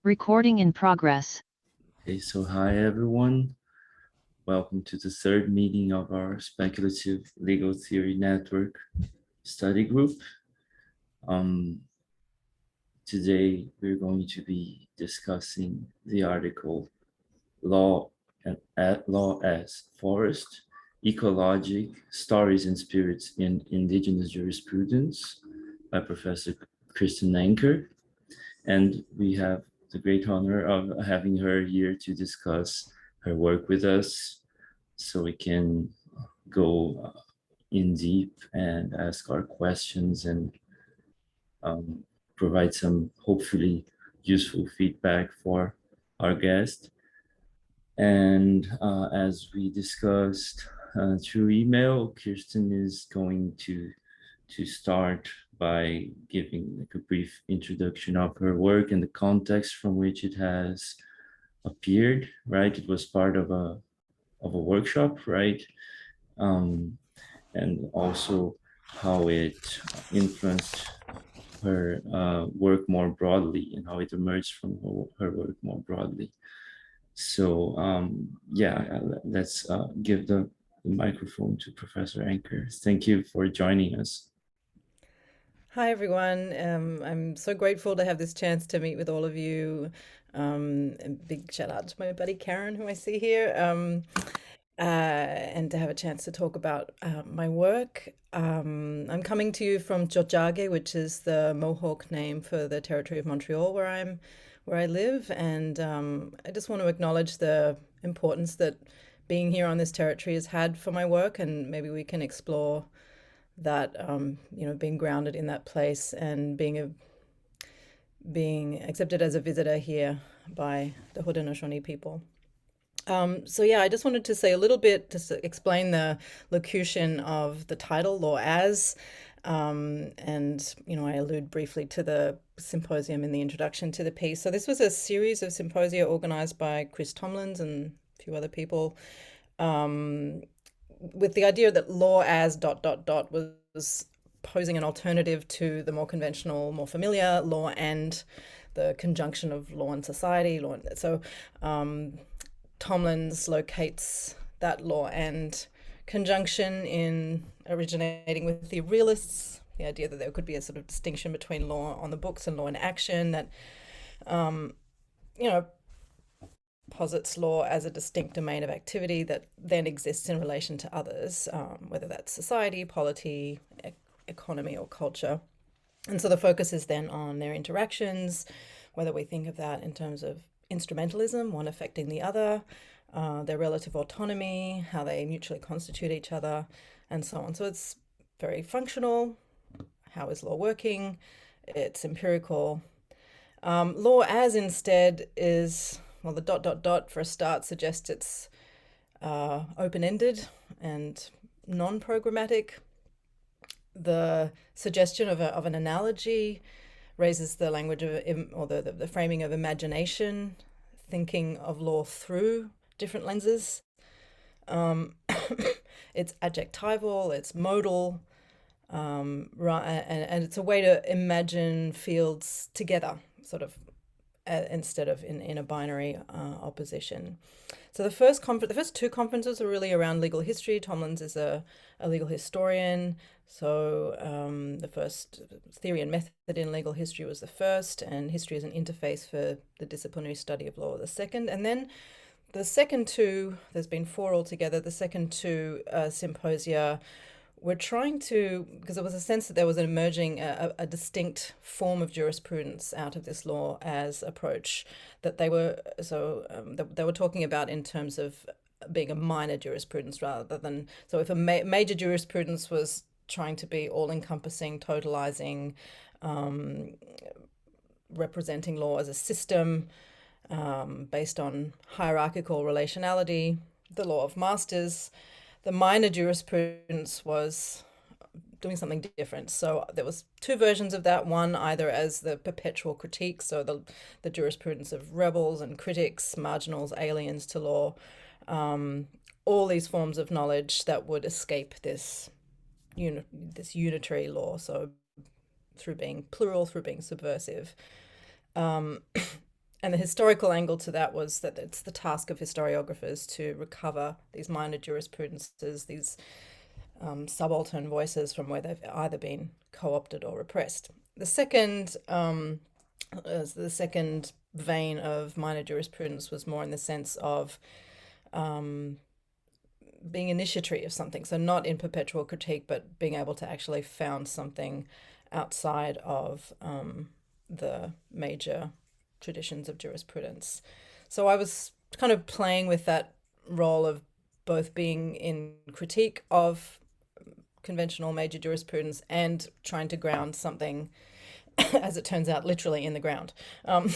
Recording in progress. Okay, so hi everyone. Welcome to the third meeting of our Speculative Legal Theory Network study group. Today we're going to be discussing the article Law as Forest, Ecologic Stories and Spirits in Indigenous Jurisprudence by Professor Kirsten Anker. And we have the great honor of having her here to discuss her work with us so we can go in deep and ask our questions and provide some hopefully useful feedback for our guest. And as we discussed through email, Kirsten is going to start by giving like a brief introduction of her work and the context from which it has appeared, right? It was part of a workshop, right? Um, and also how it influenced her work more broadly and how it emerged from her work more broadly. So yeah, let's give the microphone to Professor Anker. Thank you for joining us. Hi, everyone. I'm so grateful to have this chance to meet with all of you. And big shout out to my buddy Karen, who I see here, and to have a chance to talk about my work. I'm coming to you from Tiohtià:ke, which is the Mohawk name for the territory of Montreal, where I live, and I just want to acknowledge the importance that being here on this territory has had for my work, and maybe we can explore that being grounded in that place and being accepted as a visitor here by the Haudenosaunee people. So yeah, I just wanted to say a little bit to explain the locution of the title, Law As, and I allude briefly to the symposium in the introduction to the piece. So this was a series of symposia organized by Chris Tomlins and a few other people, with the idea that law as ... was posing an alternative to the more conventional, more familiar law and the conjunction of law and society. So Tomlins locates that law and conjunction in originating with the realists, the idea that there could be a sort of distinction between law on the books and law in action that, posits law as a distinct domain of activity that then exists in relation to others, whether that's society, polity, economy, or culture. And so the focus is then on their interactions, whether we think of that in terms of instrumentalism, one affecting the other, their relative autonomy, how they mutually constitute each other, and so on. So it's very functional. How is law working? It's empirical. Law as instead is, well, the ... for a start suggests it's open-ended and non-programmatic. The suggestion of an analogy raises the language of, or the framing of imagination, thinking of law through different lenses. It's adjectival, it's modal, and it's a way to imagine fields together, sort of, instead of in a binary opposition. So the first two conferences are really around legal history. Tomlins is a legal historian. So the first, Theory and Method in Legal History, was the first, and History as an Interface for the Disciplinary Study of Law, the second. And then the second two, there's been four altogether, the second two symposia we're trying to, because there was a sense that there was an emerging, a distinct form of jurisprudence out of this law as approach that they were, they were talking about in terms of being a minor jurisprudence rather than, so if a major jurisprudence was trying to be all-encompassing, totalizing, representing law as a system based on hierarchical relationality, the law of masters. The minor jurisprudence was doing something different. So there was two versions of that. One either as the perpetual critique, so the jurisprudence of rebels and critics, marginals, aliens to law, all these forms of knowledge that would escape this unitary law. So through being plural, through being subversive. And And the historical angle to that was that it's the task of historiographers to recover these minor jurisprudences, these subaltern voices from where they've either been co-opted or repressed. The second vein of minor jurisprudence was more in the sense of being initiatory of something. So not in perpetual critique, but being able to actually found something outside of the major traditions of jurisprudence. So I was kind of playing with that role of both being in critique of conventional major jurisprudence and trying to ground something, as it turns out, literally in the ground. And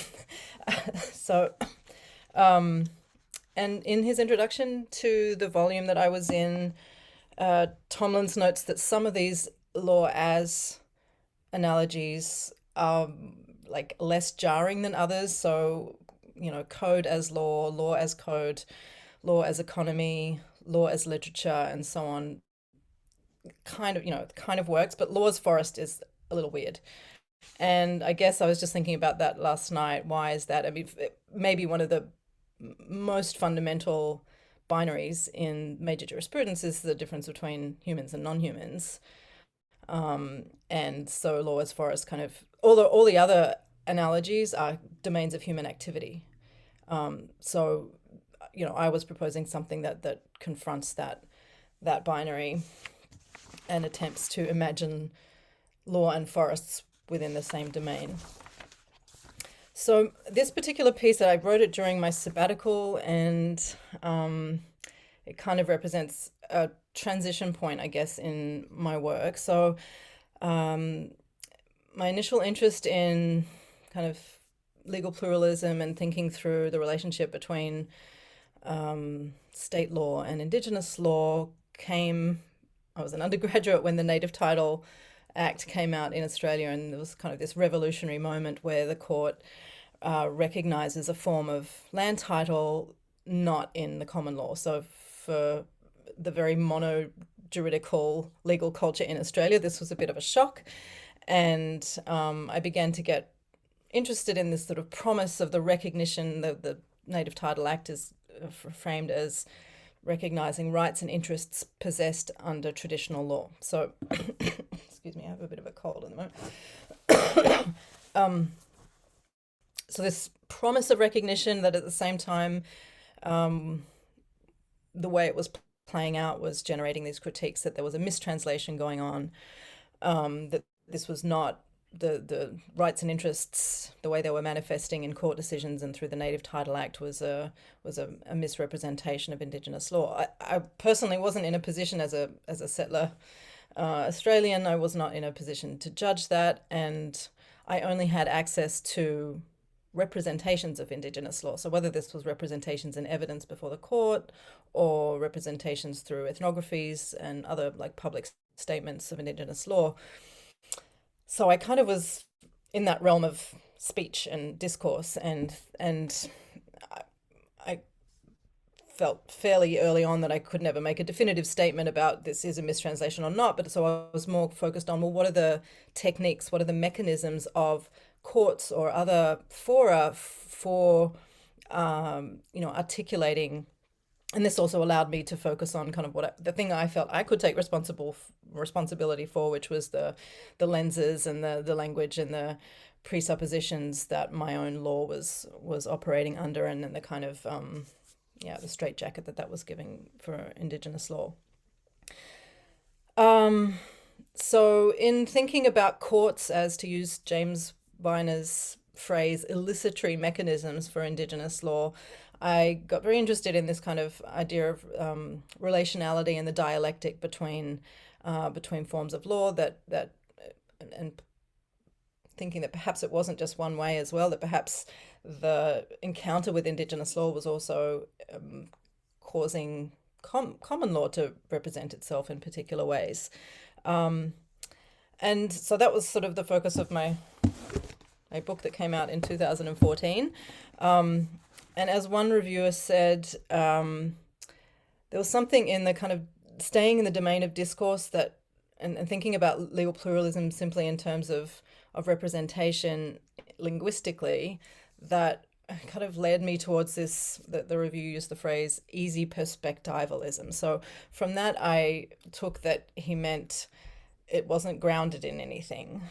in his introduction to the volume that I was in, Tomlins notes that some of these law as analogies are like less jarring than others. So, you know, code as law, law as code, law as economy, law as literature, and so on. Kind of works, but law as forest is a little weird. And I guess I was just thinking about that last night. Why is that? I mean, maybe one of the most fundamental binaries in major jurisprudence is the difference between humans and non-humans. And so law as forest kind of, all the other analogies are domains of human activity. So, you know, I was proposing something that confronts that binary and attempts to imagine law and forests within the same domain. So this particular piece, I wrote it during my sabbatical, and it kind of represents a transition point, I guess, in my work. So my initial interest in kind of legal pluralism and thinking through the relationship between state law and Indigenous law came, I was an undergraduate when the Native Title Act came out in Australia, and there was kind of this revolutionary moment where the court recognises a form of land title not in the common law. So for the very mono-juridical legal culture in Australia, this was a bit of a shock. And I began to get interested in this sort of promise of the recognition that the Native Title Act is framed as recognising rights and interests possessed under traditional law. So, excuse me, I have a bit of a cold at the moment. So this promise of recognition that at the same time, the way it was playing out was generating these critiques that there was a mistranslation going on, that this was not the rights and interests, the way they were manifesting in court decisions and through the Native Title Act was a misrepresentation of Indigenous law. I personally wasn't in a position as a settler Australian. I was not in a position to judge that, and I only had access to representations of Indigenous law. So whether this was representations in evidence before the court or representations through ethnographies and other like public statements of Indigenous law. So I kind of was in that realm of speech and discourse, and I felt fairly early on that I could never make a definitive statement about this is a mistranslation or not. But so I was more focused on, well, what are the techniques, what are the mechanisms of courts or other fora for articulating. And this also allowed me to focus on kind of the thing I felt I could take responsibility for, which was the lenses and the language and the presuppositions that my own law was operating under, and then the kind of the straitjacket that was giving for Indigenous law. So in thinking about courts, as to use James Biner's phrase, elicitory mechanisms for Indigenous law, I got very interested in this kind of idea of relationality and the dialectic between forms of law, and thinking that perhaps it wasn't just one way as well, that perhaps the encounter with Indigenous law was also causing common law to represent itself in particular ways. And so that was sort of the focus of my book that came out in 2014. And as one reviewer said, there was something in the kind of staying in the domain of discourse that, and thinking about legal pluralism simply in terms of representation linguistically, that kind of led me towards this, the review used the phrase easy perspectivalism. So from that, I took that he meant it wasn't grounded in anything.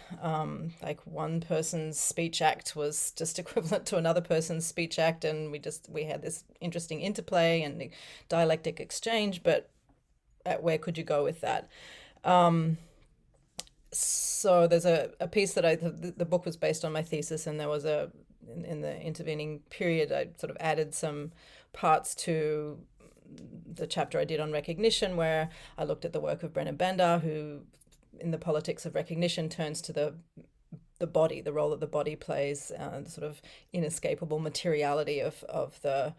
Like one person's speech act was just equivalent to another person's speech act, and we had this interesting interplay and dialectic exchange, but where could you go with that? So there's a piece that the book was based on my thesis, and there was in the intervening period, I sort of added some parts to the chapter I did on recognition, where I looked at the work of Brennan Bandar, who in the politics of recognition turns to the body, the role that the body plays, the sort of inescapable materiality of the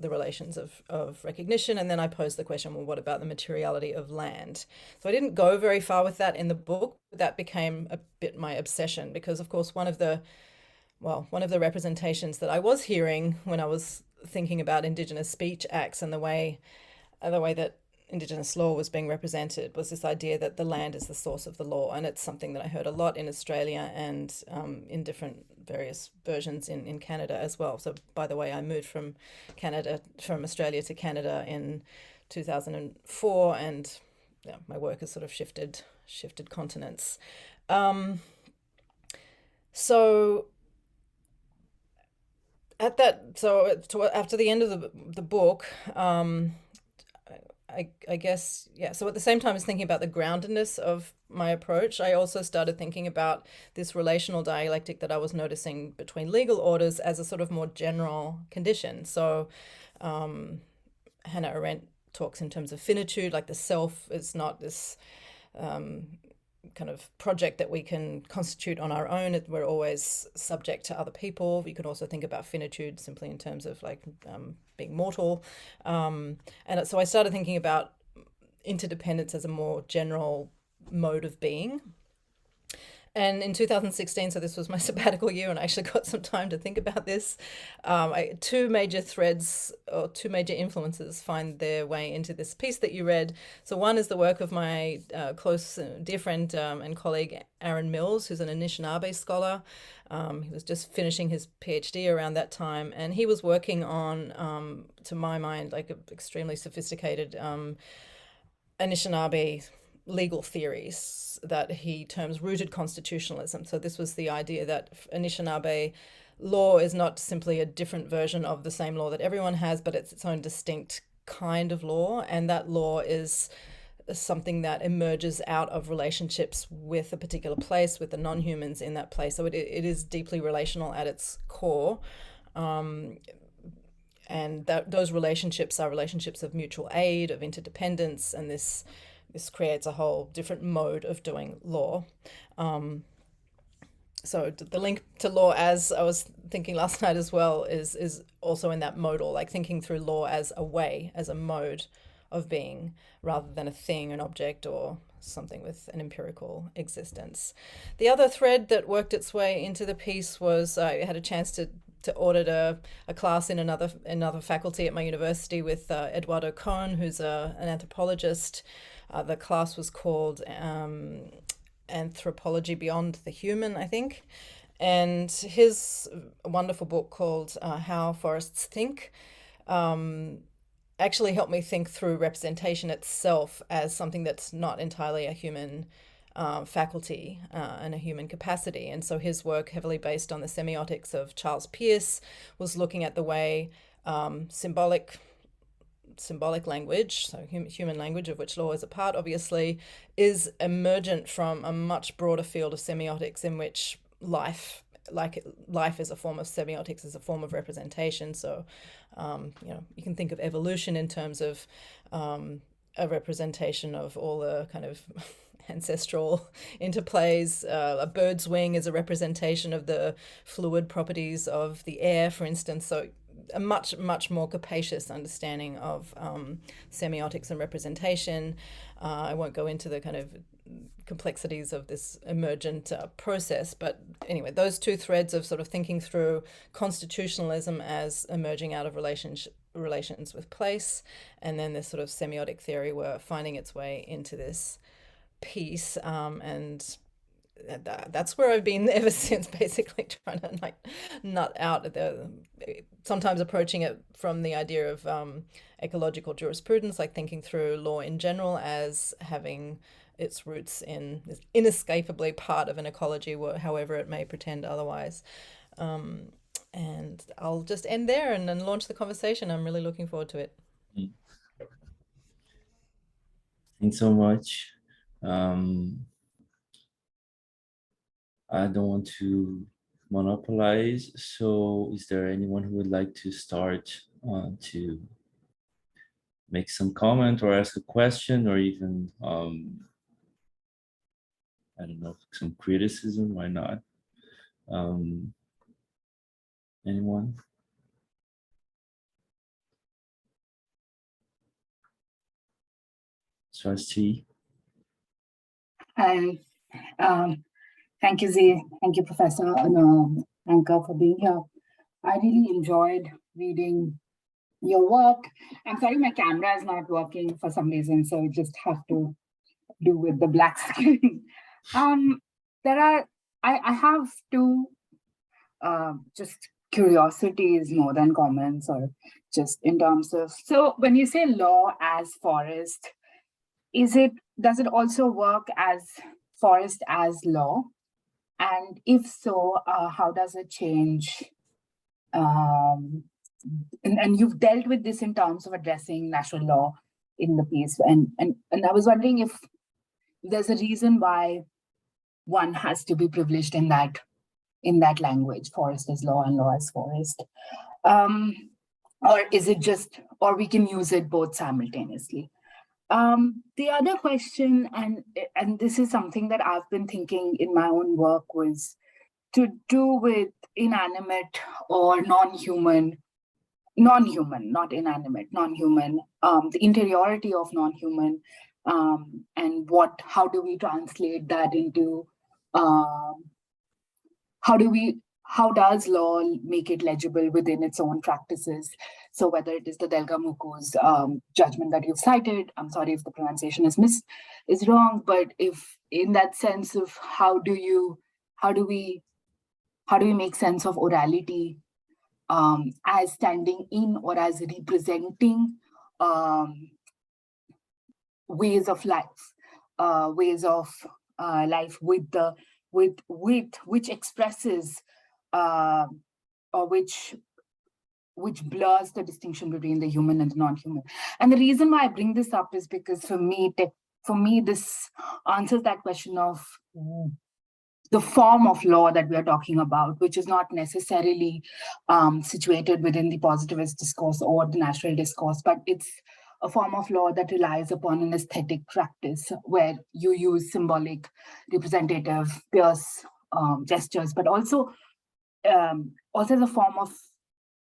relations of recognition. And then I posed the question, well, what about the materiality of land? So I didn't go very far with that in the book. That became a bit my obsession, because of course one of the representations that I was hearing when I was thinking about Indigenous speech acts and the way that Indigenous law was being represented was this idea that the land is the source of the law. And it's something that I heard a lot in Australia and in different various versions in Canada as well. So by the way, I moved from Australia to Canada in 2004, and yeah, my work has sort of shifted continents. So after the end of the book, I guess, yeah. So at the same time as thinking about the groundedness of my approach, I also started thinking about this relational dialectic that I was noticing between legal orders as a sort of more general condition. So Hannah Arendt talks in terms of finitude, like the self is not this kind of project that we can constitute on our own. We're always subject to other people. You can also think about finitude simply in terms of like being mortal. And so I started thinking about interdependence as a more general mode of being. And in 2016, so this was my sabbatical year, and I actually got some time to think about this. Two major threads or two major influences find their way into this piece that you read. So one is the work of my close, dear friend and colleague, Aaron Mills, who's an Anishinaabe scholar. He was just finishing his PhD around that time, and he was working on, to my mind, like an extremely sophisticated Anishinaabe legal theories that he terms rooted constitutionalism. So this was the idea that Anishinaabe law is not simply a different version of the same law that everyone has, but it's its own distinct kind of law, and that law is something that emerges out of relationships with a particular place, with the non-humans in that place. So it is deeply relational at its core. And those relationships are relationships of mutual aid, of interdependence, and this creates a whole different mode of doing law. So the link to law, as I was thinking last night as well, is also in that modal, like thinking through law as a way, as a mode of being, rather than a thing, an object, or something with an empirical existence. The other thread that worked its way into the piece was I had a chance to audit a class in another faculty at my university with Eduardo Cohn, who's an anthropologist. The class was called Anthropology Beyond the Human, I think. And his wonderful book called How Forests Think actually helped me think through representation itself as something that's not entirely a human faculty and a human capacity. And so his work, heavily based on the semiotics of Charles Peirce, was looking at the way symbolic language, so human language, of which law is a part, obviously, is emergent from a much broader field of semiotics in which life is a form of semiotics, is a form of representation. So, you can think of evolution in terms of a representation of all the kind of ancestral interplays. A bird's wing is a representation of the fluid properties of the air, for instance. So a much, much more capacious understanding of semiotics and representation. I won't go into the kind of complexities of this emergent process, but anyway, those two threads of sort of thinking through constitutionalism as emerging out of relations with place, and then this sort of semiotic theory were finding its way into this piece. And that's where I've been ever since, basically trying to like nut out the, sometimes approaching it from the idea of ecological jurisprudence, like thinking through law in general as having its roots in, is inescapably part of an ecology, however it may pretend otherwise. And I'll just end there and then launch the conversation. I'm really looking forward to it. Thanks so much. I don't want to monopolize, so is there anyone who would like to start to make some comment or ask a question, or even I don't know, some criticism? Why not? Anyone? Swasti? Hi. Thank you, Z. Thank you, Professor Anker, for being here. I really enjoyed reading your work. I'm sorry, my camera is not working for some reason, so I just have to do with the black screen. I have two just curiosities more than comments, or just in terms of, so when you say law as forest, does it also work as forest as law? And if so, how does it change? And you've dealt with this in terms of addressing natural law in the piece. And I was wondering if there's a reason why one has to be privileged in that language, forest as law and law as forest. Or is it just, or we can use it both simultaneously? The other question, and this is something that I've been thinking in my own work, was to do with inanimate or non-human, not inanimate, non-human, the interiority of non-human, and how do we translate that into, how does law make it legible within its own practices? So whether it is the Delgamuku's judgment that you've cited, I'm sorry if the pronunciation is wrong, but if in that sense of how do we make sense of orality as standing in or as representing ways of life, which expresses or which blurs the distinction between the human and the non-human. And the reason why I bring this up is because for me, this answers that question of the form of law that we are talking about, which is not necessarily situated within the positivist discourse or the natural discourse, but it's a form of law that relies upon an aesthetic practice where you use symbolic, representative, pierce gestures, but also the form of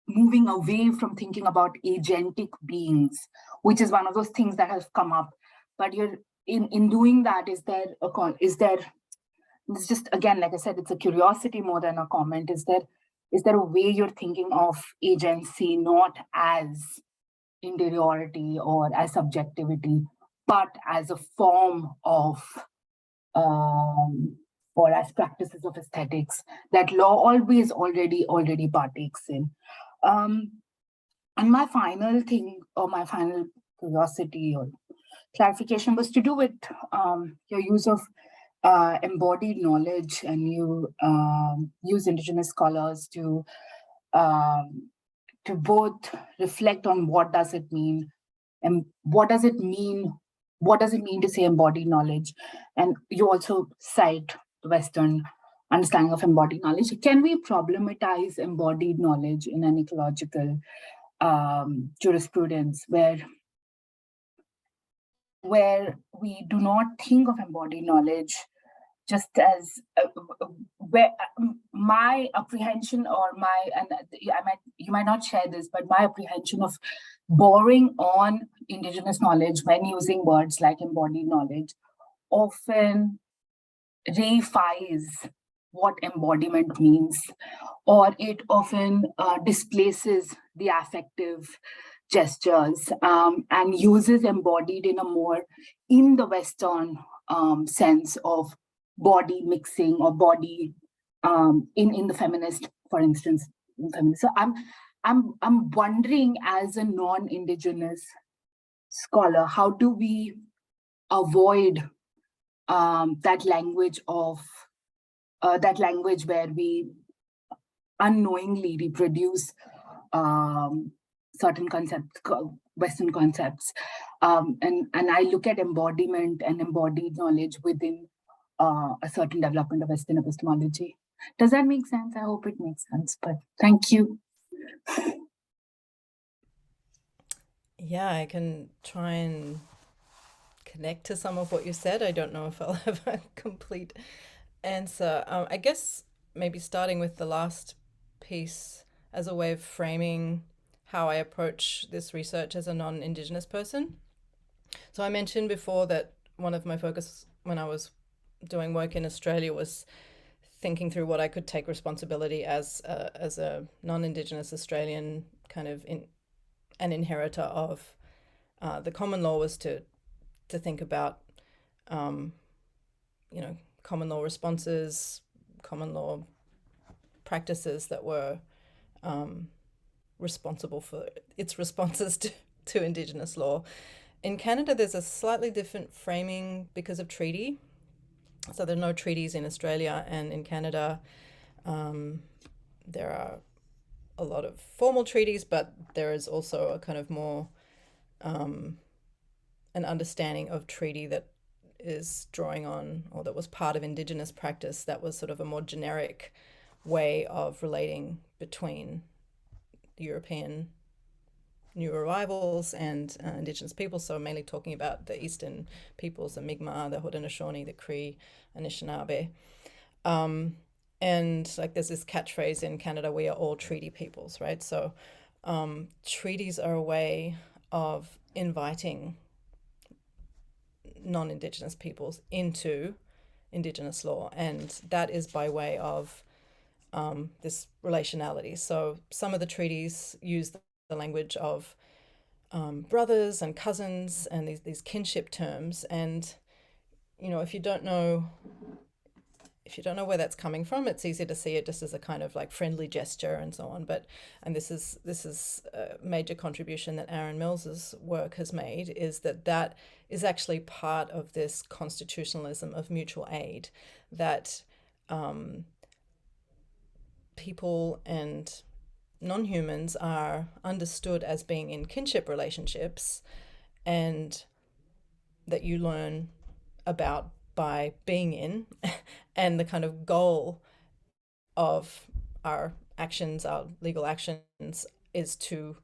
moving away from thinking about agentic beings, which is one of those things that has come up. But you're in doing that, is there it's just, again, like I said, it's a curiosity more than a comment. Is there a way you're thinking of agency not as interiority or as subjectivity, but as a form of or as practices of aesthetics that law always already partakes in? And my final thing, or my final curiosity or clarification, was to do with your use of embodied knowledge, and you use Indigenous scholars to both reflect on what does it mean, and what does it mean to say embodied knowledge. And you also cite the Western understanding of embodied knowledge. Can we problematize embodied knowledge in an ecological jurisprudence where we do not think of embodied knowledge just as my apprehension, or you might not share this, but my apprehension of borrowing on Indigenous knowledge when using words like embodied knowledge often reifies what embodiment means, or it often displaces the affective gestures and uses embodied in a more in the Western sense of body mixing or body in the feminist, for instance, feminist. So I'm wondering, as a non-Indigenous scholar, how do we avoid that language where we unknowingly reproduce certain concepts, Western concepts, and I look at embodiment and embodied knowledge within a certain development of Western epistemology. Does that make sense? I hope it makes sense. But thank you. Yeah, I can try and connect to some of what you said. I don't know if I'll have a complete answer. I guess maybe starting with the last piece as a way of framing how I approach this research as a non-Indigenous person. So I mentioned before that one of my focus when I was doing work in Australia was thinking through what I could take responsibility as a non-Indigenous Australian kind of an inheritor of the common law, was to think about common law responses, common law practices that were responsible for its responses to Indigenous law. In Canada, there's a slightly different framing because of treaty. So there are no treaties in Australia, and in Canada there are a lot of formal treaties, but there is also a kind of more an understanding of treaty that is drawing on, or that was part of Indigenous practice, that was sort of a more generic way of relating between European new arrivals and Indigenous peoples. So mainly talking about the Eastern peoples, the Mi'kmaq, the Haudenosaunee, the Cree, Anishinaabe. And like there's this catchphrase in Canada, we are all treaty peoples, right? So treaties are a way of inviting non-Indigenous peoples into Indigenous law, and that is by way of this relationality. So some of the treaties use the language of brothers and cousins and these kinship terms, and if you don't know where that's coming from, it's easy to see it just as a kind of like friendly gesture and so on. And this is a major contribution that Aaron Mills's work has made, is that is actually part of this constitutionalism of mutual aid, that people and non-humans are understood as being in kinship relationships, and that you learn about by being in, and the kind of goal of our actions, our legal actions, is to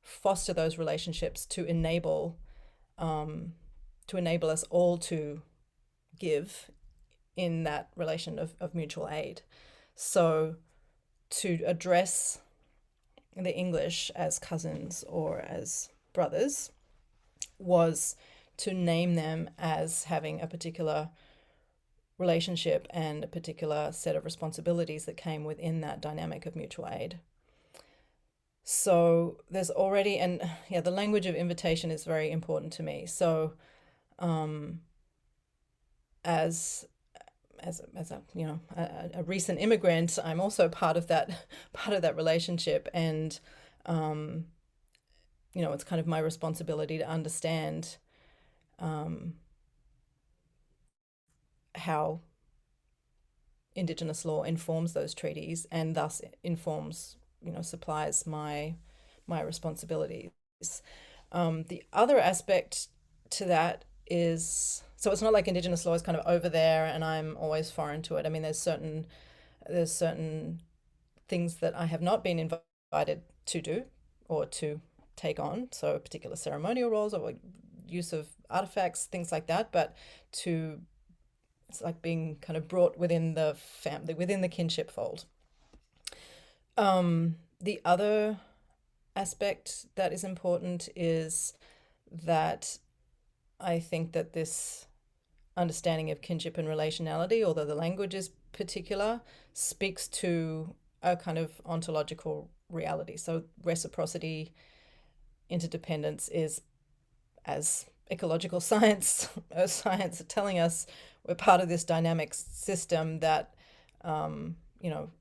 foster those relationships, to enable us all to give in that relation of mutual aid. So to address the English as cousins or as brothers was to name them as having a particular relationship and a particular set of responsibilities that came within that dynamic of mutual aid. So there's already, and the language of invitation is very important to me. So as a recent immigrant, I'm also part of that relationship, and it's kind of my responsibility to understand how Indigenous law informs those treaties, and thus informs, supplies my responsibilities. The other aspect to that is, so it's not like Indigenous law is kind of over there and I'm always foreign to it. I mean, there's certain things that I have not been invited to do or to take on, so particular ceremonial roles or use of artifacts, things like that, but it's like being kind of brought within the family, within the kinship fold. The other aspect that is important is that I think that this understanding of kinship and relationality, although the language is particular, speaks to a kind of ontological reality. So reciprocity, interdependence is, as ecological science, earth science, telling us, we're part of this dynamic system that, you know,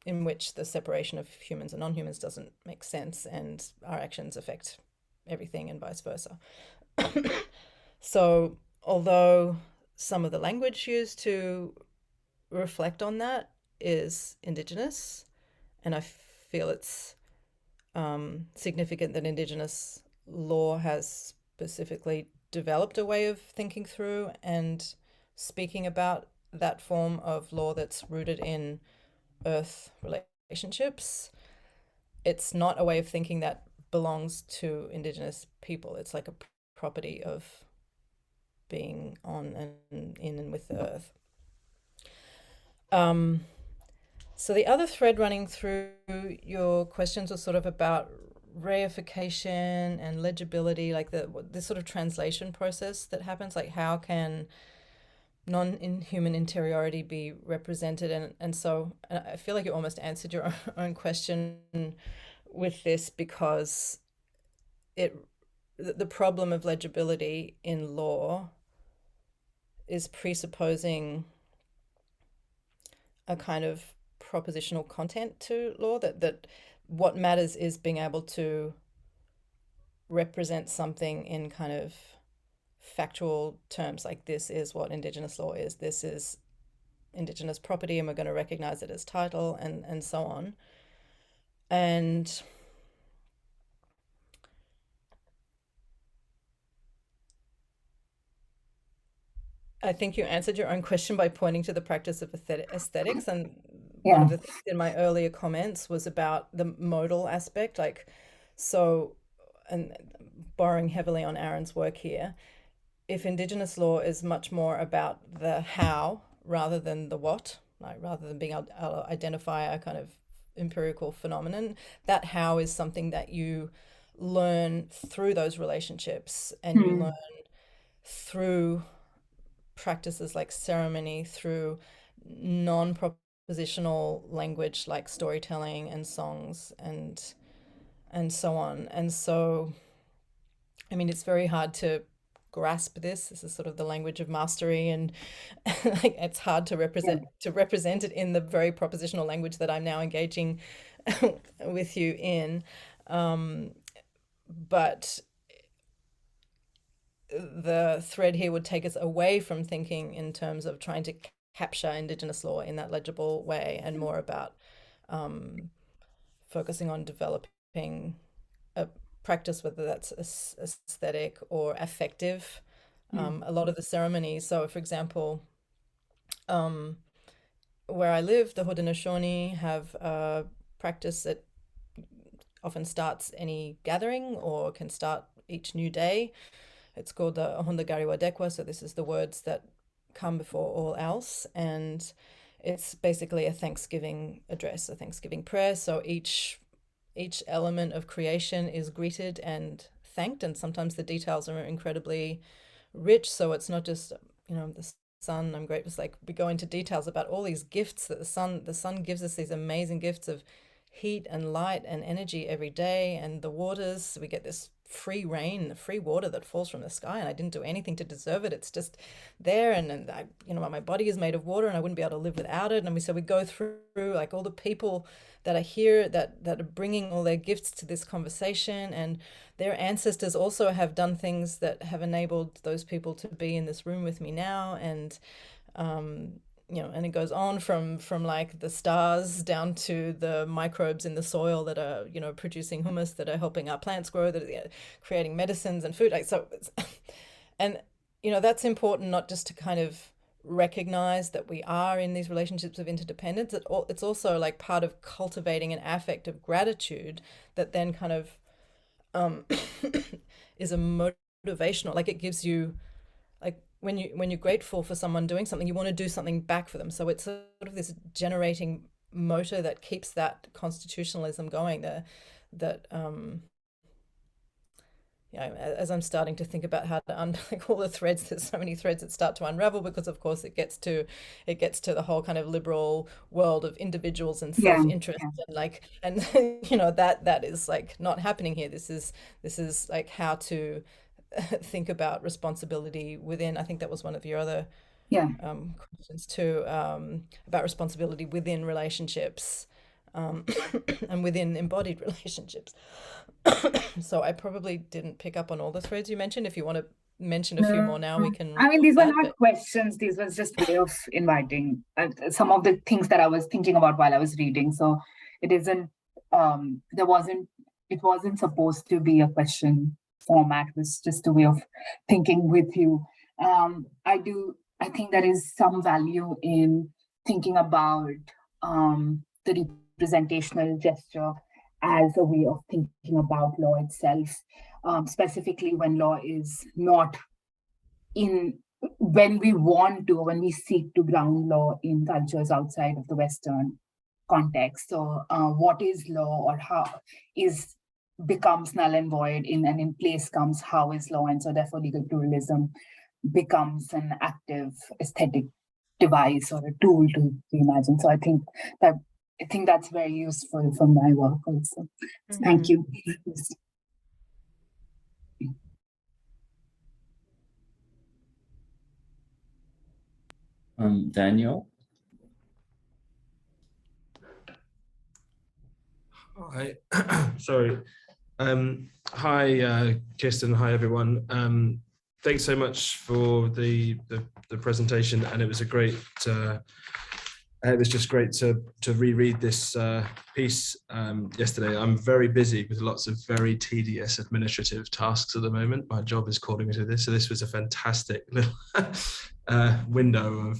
in which the separation of humans and non-humans doesn't make sense, and our actions affect everything and vice versa. So although some of the language used to reflect on that is Indigenous, and I feel it's significant that Indigenous law has specifically developed a way of thinking through and speaking about that form of law that's rooted in earth relationships. It's not a way of thinking that belongs to Indigenous people. It's like a property of being on and in and with the earth. So the other thread running through your questions was sort of about reification and legibility, like this sort of translation process that happens, like how can non-human interiority be represented? And so I feel like you almost answered your own question with this, because the problem of legibility in law is presupposing a kind of propositional content to law, that what matters is being able to represent something in kind of factual terms, like this is what Indigenous law is, this is Indigenous property, and we're going to recognize it as title, and so on. And I think you answered your own question by pointing to the practice of aesthetics. And one of the things in my earlier comments was about the modal aspect, like, so, and borrowing heavily on Aaron's work here, if Indigenous law is much more about the how rather than the what, like rather than being able to identify a kind of empirical phenomenon, that how is something that you learn through those relationships, and you learn through practices like ceremony, through non-propositional language like storytelling and songs and so on. And so, I mean, it's very hard to grasp this. This is sort of the language of mastery, and like it's hard to represent it in the very propositional language that I'm now engaging with you in. But the thread here would take us away from thinking in terms of trying to capture Indigenous law in that legible way, and more about focusing on developing a practice, whether that's aesthetic or affective. A lot of the ceremonies, so for example, where I live, the Haudenosaunee have a practice that often starts any gathering or can start each new day. It's called the Ahondagari Wadekwa, so this is the words that come before all else, and it's basically a Thanksgiving address, a Thanksgiving prayer. So each element of creation is greeted and thanked, and sometimes the details are incredibly rich. So it's not just, you know, the sun, I'm grateful. It's like we go into details about all these gifts that the sun gives us, these amazing gifts of heat and light and energy every day, and the waters, we get this free rain, the free water that falls from the sky, and I didn't do anything to deserve it. It's just there, and I, you know, my body is made of water, and I wouldn't be able to live without it. And we go through like all the people that are here that are bringing all their gifts to this conversation, and their ancestors also have done things that have enabled those people to be in this room with me now. And you know, and it goes on from like the stars down to the microbes in the soil that are, you know, producing humus, that are helping our plants grow, that are creating medicines and food. Like, so and you know, that's important, not just to kind of recognize that we are in these relationships of interdependence. It's also like part of cultivating an affect of gratitude that then kind of is a motivational, like it gives you, like when you're grateful for someone doing something, you want to do something back for them. So it's sort of this generating motor that keeps that constitutionalism going there, that you know, as I'm starting to think about how to unpick all the threads, there's so many threads that start to unravel, because of course it gets to the whole kind of liberal world of individuals and self-interest, and like, and you know, that is like not happening here. This is like how to think about responsibility within. I think that was one of your other Yeah. questions too, about responsibility within relationships, and within embodied relationships. So I probably didn't pick up on all the threads you mentioned. If you want to mention a few more now, we can. I mean, these were that, not questions. These was just way of inviting some of the things that I was thinking about while I was reading. So it isn't. It wasn't supposed to be a question format. It was just a way of thinking with you. I think there is some value in thinking about the representational gesture as a way of thinking about law itself, specifically when law is not when we seek to ground law in cultures outside of the Western context. So what is law, or how is becomes null and void and in place comes how is law, and so therefore legal pluralism becomes an active aesthetic device or a tool to reimagine. So I think that's very useful for my work also. So thank you. Daniel? Hi, sorry. Hi, Kirsten. Hi, everyone. Thanks so much for the presentation, and it was just great to reread this piece yesterday. I'm very busy with lots of very tedious administrative tasks at the moment. My job is calling me to this, so this was a fantastic little window of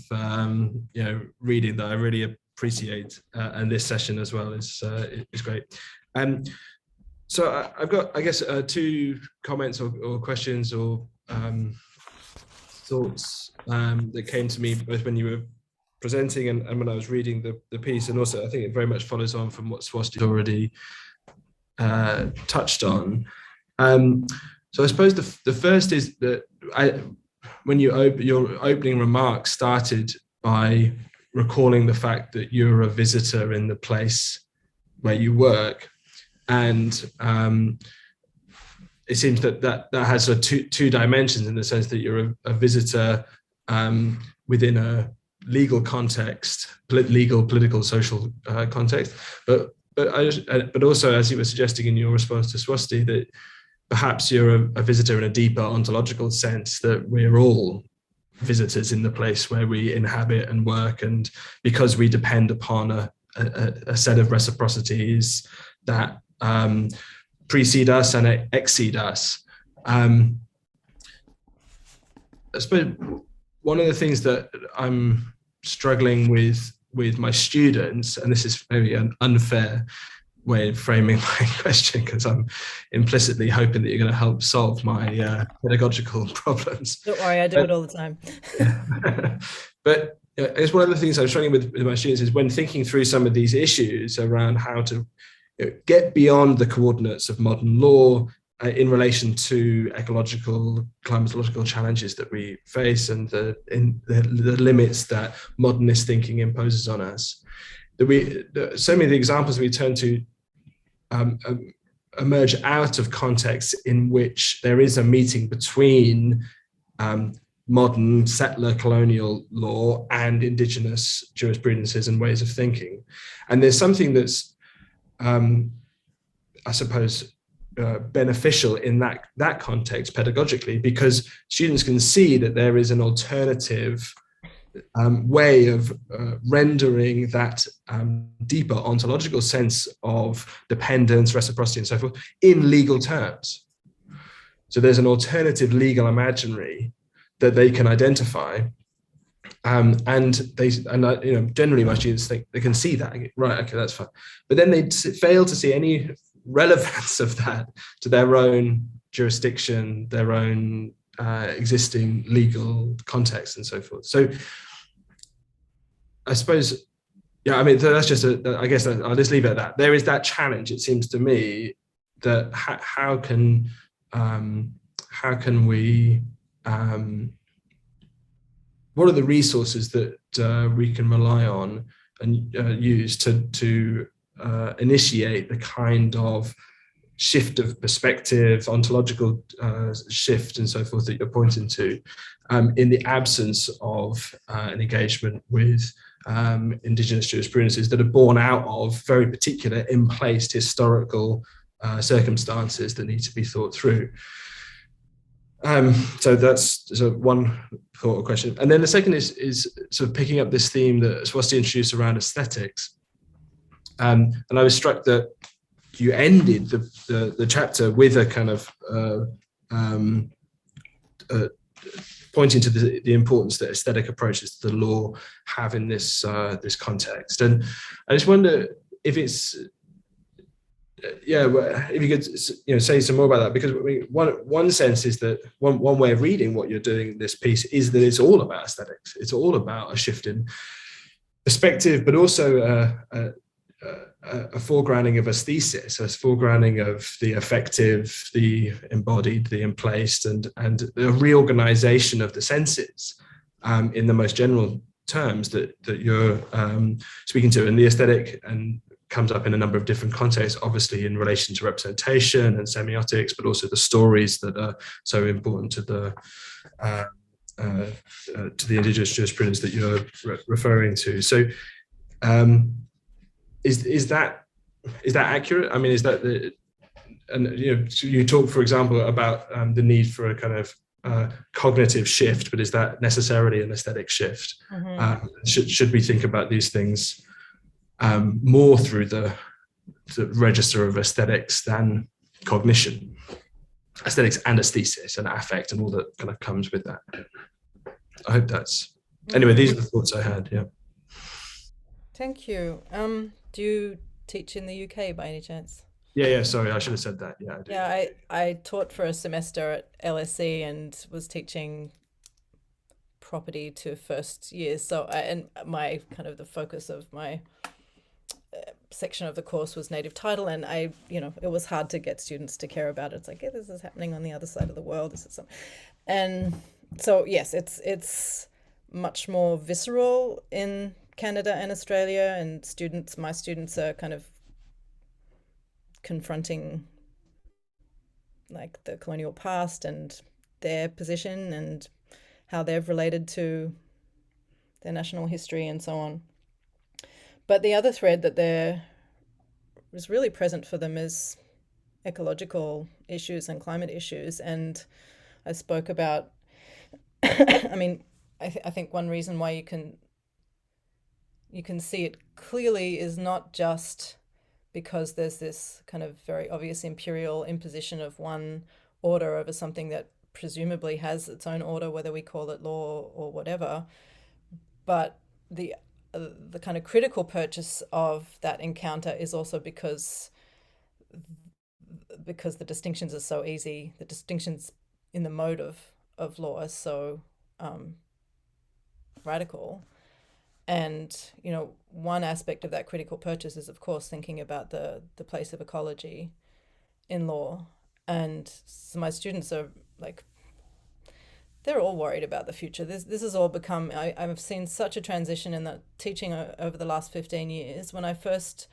reading that I really appreciate, and this session as well is great. So I've got, I guess, two comments or questions or thoughts that came to me both when you were presenting and when I was reading the piece, and also I think it very much follows on from what Swasti already touched on. So I suppose the first is that when your opening remarks started by recalling the fact that you're a visitor in the place where you work, and it seems that has sort of two dimensions, in the sense that you're a visitor within a legal context, political, social context, but also, as you were suggesting in your response to Swasti, that perhaps you're a visitor in a deeper ontological sense, that we're all visitors in the place where we inhabit and work, and because we depend upon a set of reciprocities that precede us and exceed us. I suppose one of the things that I'm struggling with my students, and this is maybe an unfair way of framing my question, because I'm implicitly hoping that you're going to help solve my pedagogical problems. Don't worry, I do it all the time. But it's one of the things I'm struggling with my students is when thinking through some of these issues around how to get beyond the coordinates of modern law in relation to ecological, climatological challenges that we face, and the limits that modernist thinking imposes on us. So many of the examples we turn to emerge out of contexts in which there is a meeting between modern settler colonial law and indigenous jurisprudences and ways of thinking. And there's something that's, I suppose, beneficial in that context pedagogically, because students can see that there is an alternative way of rendering that deeper ontological sense of dependence, reciprocity, and so forth in legal terms. So there's an alternative legal imaginary that they can identify, and generally my students think they can see that, right? Okay, that's fine. But then they fail to see any relevance of that to their own jurisdiction, their own existing legal context, and so forth. So I suppose, yeah, I mean, that's just I guess I'll just leave it at that. There is that challenge, it seems to me, that how can we, what are the resources that we can rely on and use to initiate the kind of shift of perspective, ontological shift, and so forth that you're pointing to, in the absence of an engagement with Indigenous jurisprudences that are born out of very particular in-place historical circumstances that need to be thought through. So that's one thought or question. And then the second is sort of picking up this theme that Swasti introduced around aesthetics. And I was struck that you ended the chapter with a kind of pointing to the importance that aesthetic approaches to the law have in this this context. And I just wonder if it's if you could say some more about that, because one sense is that one way of reading what you're doing in this piece is that it's all about aesthetics. It's all about a shift in perspective, but also a foregrounding of aesthesis, a foregrounding of the affective, the embodied, the emplaced, and the reorganization of the senses in the most general terms that you're speaking to. And the aesthetic comes up in a number of different contexts, obviously in relation to representation and semiotics, but also the stories that are so important to the Indigenous jurisprudence that you're referring to. So is that accurate? I mean, is that you talk, for example, about the need for a kind of cognitive shift, but is that necessarily an aesthetic shift? Mm-hmm. Should we think about these things more through the register of aesthetics than cognition? Aesthetics and aesthesis and affect and all that kind of comes with that. I hope that's... Anyway, these are the thoughts I had, yeah. Thank you. Do you teach in the UK by any chance? Yeah, sorry, I should have said that. Yeah, I do. Yeah, I taught for a semester at LSE and was teaching property to first years. So, and my kind of the focus of my section of the course was native title, and it was hard to get students to care about it. It's like, hey, this is happening on the other side of the world. This is some, and so yes, it's much more visceral in Canada and Australia, and my students are kind of confronting like the colonial past and their position and how they've related to their national history and so on. But the other thread that is really present for them is ecological issues and climate issues. And I spoke about, I mean, I think one reason why you can see it clearly is not just because there's this kind of very obvious imperial imposition of one order over something that presumably has its own order, whether we call it law or whatever, but the kind of critical purchase of that encounter is also because the distinctions are so easy. The distinctions in the mode of law are so radical. And, one aspect of that critical purchase is, of course, thinking about the place of ecology in law. And so my students are like, they're all worried about the future. This has all become, I've seen such a transition in the teaching over the last 15 years. When I first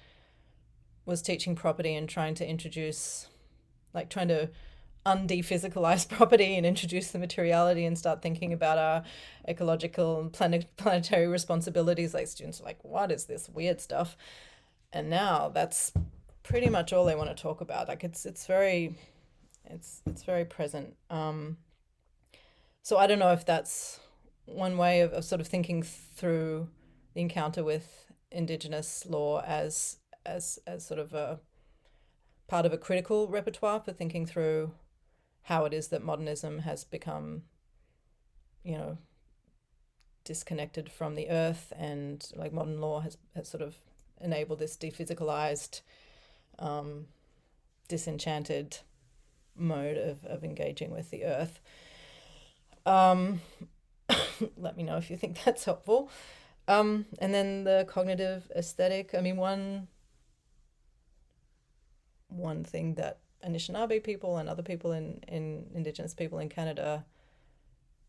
was teaching property and trying to undephysicalize property and introduce the materiality and start thinking about our ecological and planetary responsibilities, like students are like, what is this weird stuff? And now that's pretty much all they want to talk about. Like it's very present. So I don't know if that's one way of sort of thinking through the encounter with Indigenous law as sort of a part of a critical repertoire for thinking through how it is that modernism has become, disconnected from the earth, and like modern law has sort of enabled this dephysicalized, disenchanted mode of engaging with the earth. Let me know if you think that's helpful. And then the cognitive aesthetic. I mean, one thing that Anishinaabe people and other people in Indigenous people in Canada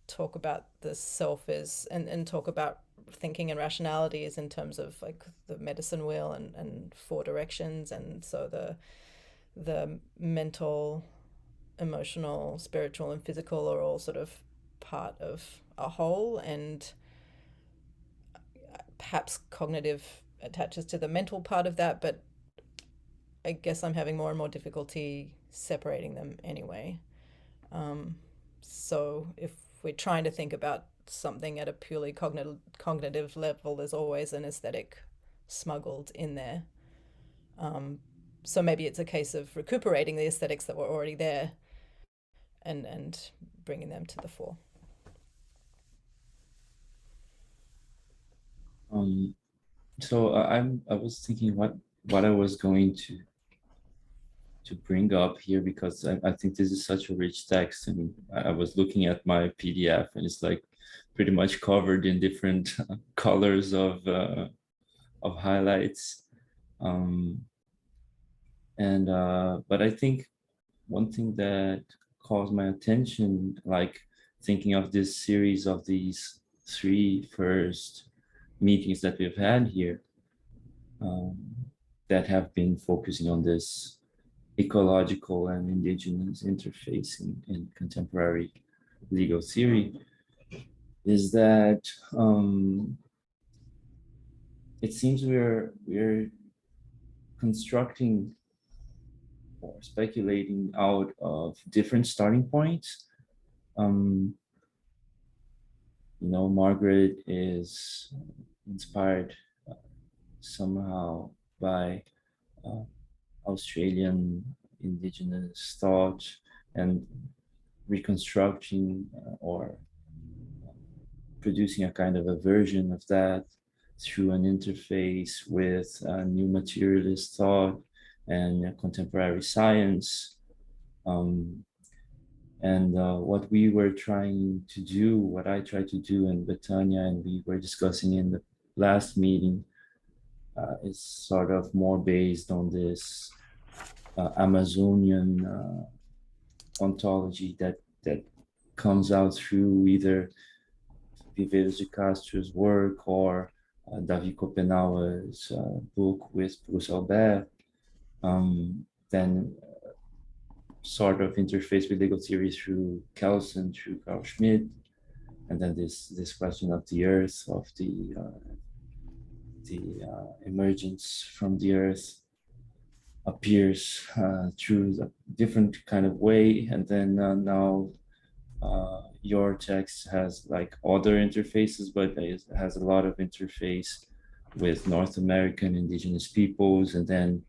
talk about the self is, and talk about thinking and rationality is in terms of like the medicine wheel and 4 directions. And so the mental, emotional, spiritual, and physical are all sort of part of a whole, and perhaps cognitive attaches to the mental part of that, but I guess I'm having more and more difficulty separating them anyway. So if we're trying to think about something at a purely cognitive level, there's always an aesthetic smuggled in there. So maybe it's a case of recuperating the aesthetics that were already there and bringing them to the fore. So I was thinking what I was going to bring up here, because I think this is such a rich text, and I was looking at my PDF, and it's like pretty much covered in different colors of highlights. But I think one thing that caught my attention, like thinking of this series of these 3 first meetings that we've had here, that have been focusing on this ecological and indigenous interface in contemporary legal theory, is that it seems we're constructing or speculating out of different starting points. Margaret is inspired somehow by Australian Indigenous thought and reconstructing or producing a kind of a version of that through an interface with new materialist thought and contemporary science. What we were trying to do, what I tried to do in Betania, and we were discussing in the last meeting, is sort of more based on this Amazonian ontology that comes out through either Viveiros de Castro's work or Davi Kopenhauer's book with Bruce Albert, then sort of interface with legal theory through Kelsen, through Carl Schmitt, and then this question of the earth, of the emergence from the earth appears through a different kind of way, and then now your text has like other interfaces, but it has a lot of interface with North American indigenous peoples, and then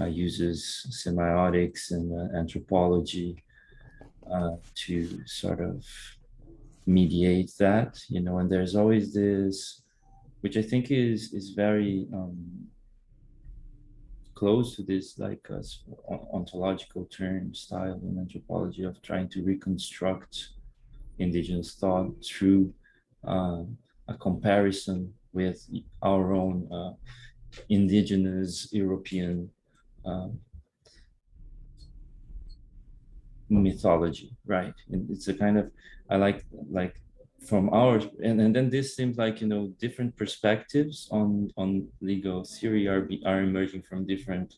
uses semiotics and anthropology to sort of mediate that, and there's always this, which I think is very close to this like ontological turn style in anthropology of trying to reconstruct indigenous thought through a comparison with our own indigenous European mythology, right? And it's a kind of, I like from ours, and then this seems like different perspectives on legal theory are emerging from different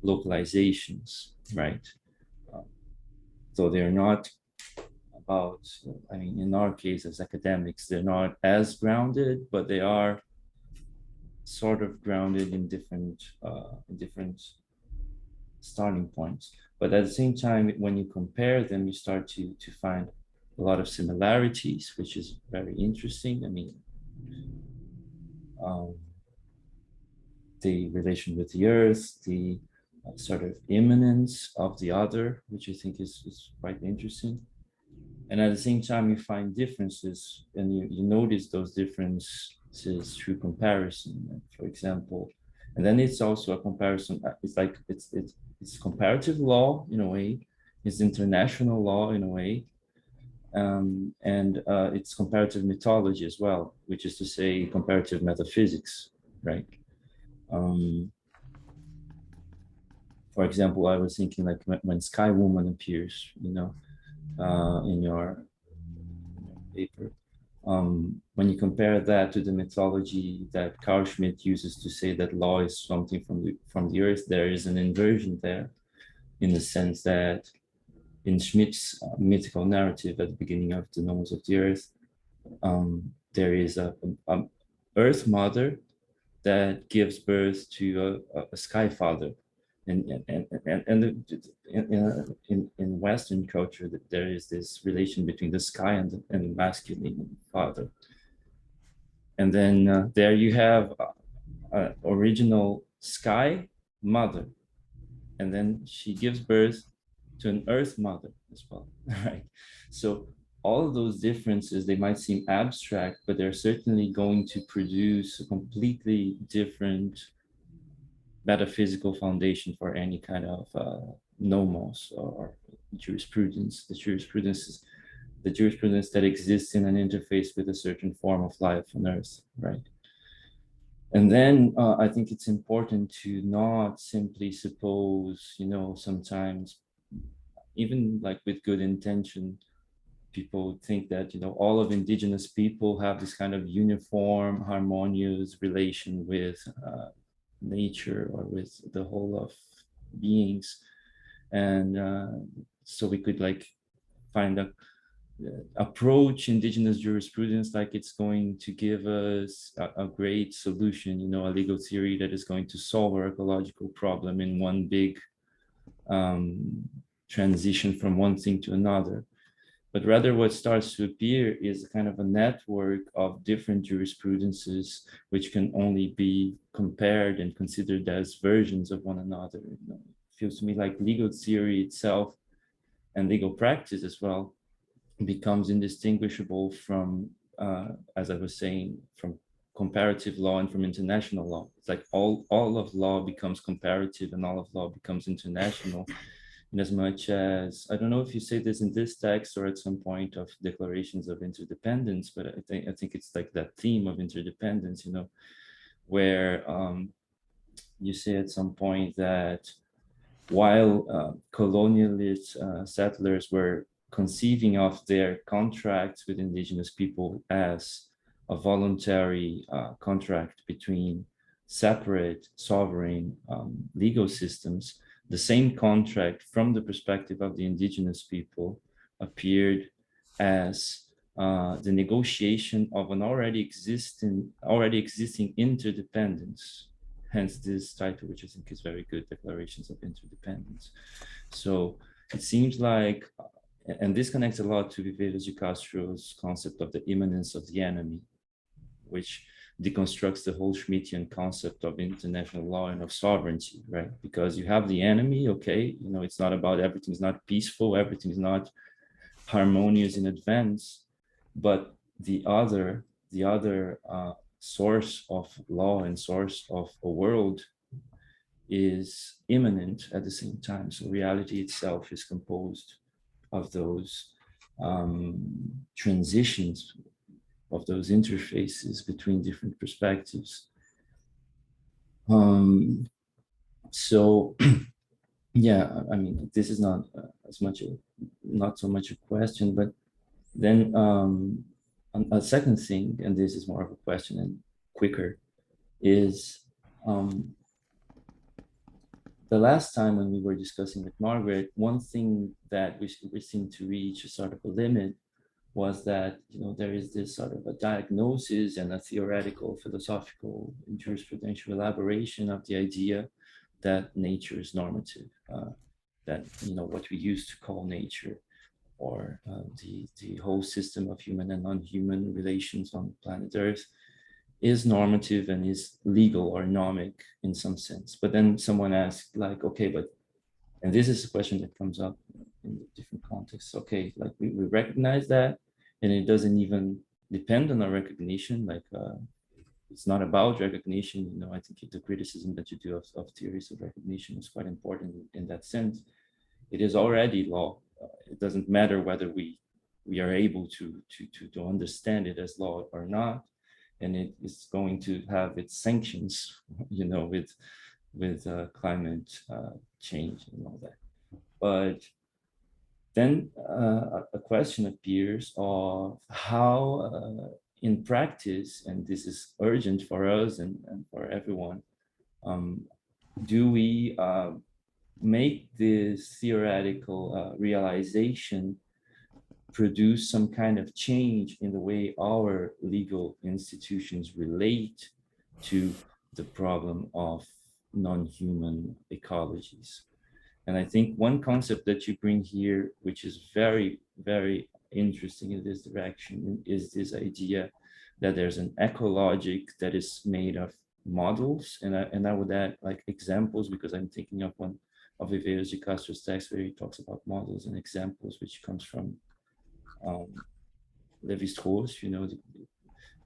localizations, right? So they're not about, I mean, in our case as academics, they're not as grounded, but they are sort of grounded in different starting points. But at the same time, when you compare them, you start to find a lot of similarities, which is very interesting. I mean, the relation with the earth, the sort of immanence of the other, which I think is quite interesting. And at the same time, you find differences, and you notice those differences through comparison, for example. And then it's also a comparison. It's like it's comparative law in a way, it's international law in a way, and it's comparative mythology as well, which is to say comparative metaphysics, right? For example, I was thinking like when Sky Woman appears, in your paper, when you compare that to the mythology that Carl Schmitt uses to say that law is something from the earth, there is an inversion there. in the sense that in Schmidt's mythical narrative at the beginning of the Nomes of the Earth, there is a Earth Mother that gives birth to a Sky Father, and in Western culture, there is this relation between the sky and the masculine father, and then there you have original Sky Mother, and then she gives birth to an Earth Mother as well, right? So all of those differences, they might seem abstract, but they're certainly going to produce a completely different metaphysical foundation for any kind of nomos or jurisprudence. The jurisprudence that exists in an interface with a certain form of life on Earth, right? And then I think it's important to not simply suppose, sometimes even like with good intention, people think that, all of indigenous people have this kind of uniform, harmonious relation with nature or with the whole of beings. And so we could like find a approach indigenous jurisprudence like it's going to give us a great solution, a legal theory that is going to solve our ecological problem in one big transition from one thing to another. But rather what starts to appear is kind of a network of different jurisprudences which can only be compared and considered as versions of one another. It feels to me like legal theory itself and legal practice as well becomes indistinguishable from, as I was saying, from comparative law and from international law. It's like all of law becomes comparative and all of law becomes international, in as much as, I don't know if you say this in this text or at some point of declarations of interdependence, but I think it's like that theme of interdependence, where you say at some point that while colonialist settlers were conceiving of their contracts with indigenous people as a voluntary contract between separate sovereign legal systems, the same contract from the perspective of the indigenous people appeared as the negotiation of an already existing interdependence. Hence this title, which I think is very good, Declarations of Interdependence. So it seems like, and this connects a lot to Viveros de Castro's concept of the immanence of the enemy, which deconstructs the whole Schmittian concept of international law and of sovereignty, right? Because you have the enemy, okay, it's not about everything's not peaceful, everything's not harmonious in advance, but the other source of law and source of a world is immanent at the same time. So reality itself is composed of those transitions, of those interfaces between different perspectives. So yeah, I mean, this is not not so much a question, but then a second thing, and this is more of a question and quicker, is the last time when we were discussing with Margaret, one thing that we seemed to reach a sort of a limit was that there is this sort of a diagnosis and a theoretical, philosophical, and jurisprudential elaboration of the idea that nature is normative, that what we used to call nature, or the whole system of human and non-human relations on planet Earth is normative and is legal or nomic in some sense. But then someone asked, like, okay, but, and this is a question that comes up in different contexts. Okay, like we recognize that, and it doesn't even depend on our recognition. Like it's not about recognition. I think the criticism that you do of theories of recognition is quite important in that sense. It is already law. It doesn't matter whether we are able to understand it as law or not, and it is going to have its sanctions, with climate change and all that. But then a question appears of how, in practice, and this is urgent for us and for everyone, do we make this theoretical realization produce some kind of change in the way our legal institutions relate to the problem of non-human ecologies. And I think one concept that you bring here, which is very, very interesting in this direction, is this idea that there's an ecologic that is made of models. And I would add like examples, because I'm thinking of one of Viveiros de Castro's text where he talks about models and examples, which comes from Lévi-Strauss,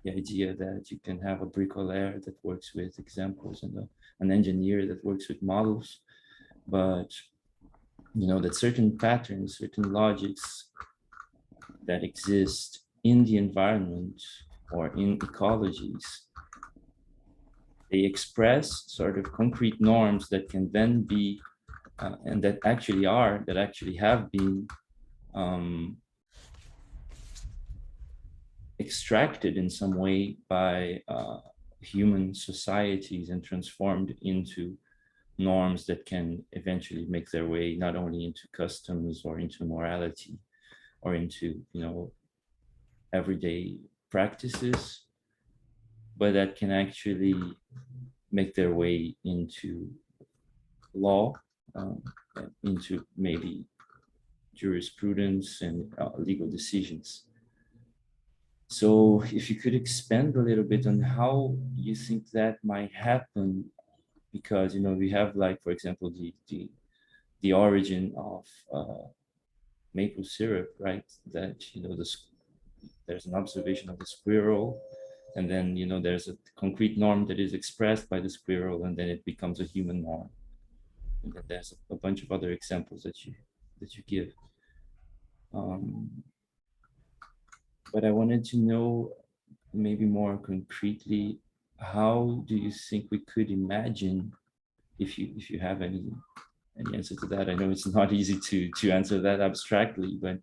the idea that you can have a bricolaire that works with examples and an engineer that works with models, but that certain patterns, certain logics that exist in the environment or in ecologies, they express sort of concrete norms that can then be, and that actually have been extracted in some way by human societies and transformed into norms that can eventually make their way not only into customs or into morality or into everyday practices, but that can actually make their way into law, into maybe jurisprudence and legal decisions. So if you could expand a little bit on how you think that might happen, because we have, like, for example, the origin of maple syrup, right? That there's an observation of the squirrel, and then there's a concrete norm that is expressed by the squirrel, and then it becomes a human norm. And then there's a bunch of other examples that you give. But I wanted to know maybe more concretely, how do you think we could imagine, if you have any answer to that? I know it's not easy to answer that abstractly, but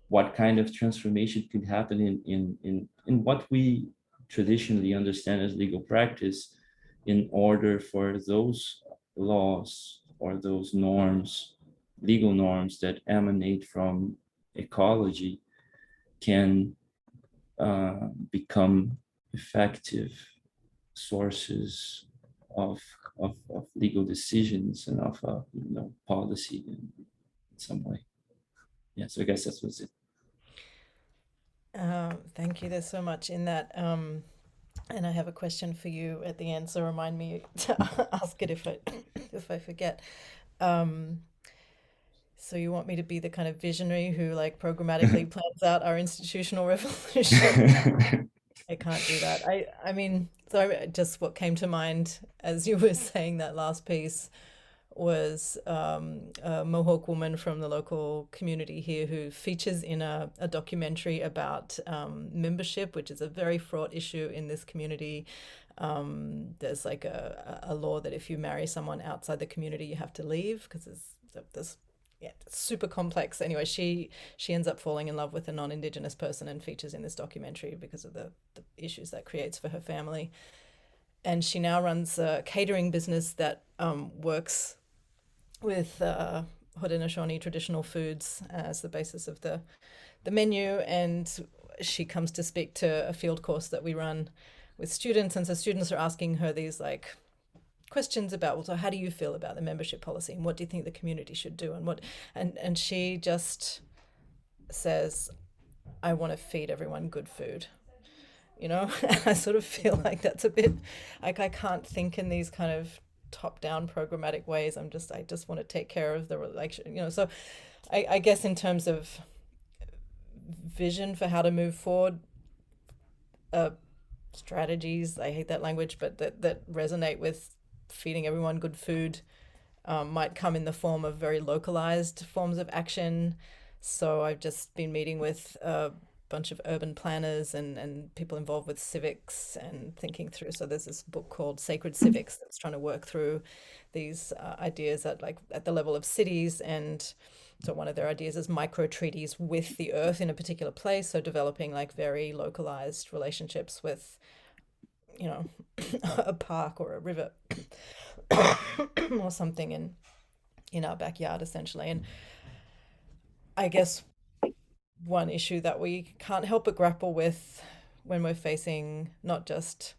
what kind of transformation could happen in what we traditionally understand as legal practice, in order for those laws or those norms, legal norms that emanate from ecology, can become effective sources of legal decisions and of policy in some way. Yeah, so I guess that was it. Thank you. There's so much in that. And I have a question for you at the end, so remind me to ask it if I forget. So you want me to be the kind of visionary who like programmatically plans out our institutional revolution? I can't do that. I mean, so just what came to mind as you were saying that last piece was a Mohawk woman from the local community here who features in a documentary about membership, which is a very fraught issue in this community. There's like a law that if you marry someone outside the community, you have to leave, because there's it's super complex. Anyway, she ends up falling in love with a non-Indigenous person and features in this documentary because of the issues that creates for her family. And she now runs a catering business that works with Haudenosaunee traditional foods as the basis of the menu. And she comes to speak to a field course that we run with students. And so students are asking her these like questions about, well, so how do you feel about the membership policy, and what do you think the community should do, and she just says, I want to feed everyone good food. I sort of feel like that's a bit like, I can't think in these kind of top-down programmatic ways. I just want to take care of the relation, so I guess in terms of vision for how to move forward, strategies, I hate that language, but that resonate with feeding everyone good food might come in the form of very localized forms of action. So I've just been meeting with a bunch of urban planners and people involved with civics and thinking through. So there's this book called Sacred Civics that's trying to work through these ideas at the level of cities. And so one of their ideas is micro treaties with the earth in a particular place. So developing like very localized relationships with a park or a river or something, and in our backyard, essentially. And I guess one issue that we can't help but grapple with when we're facing not just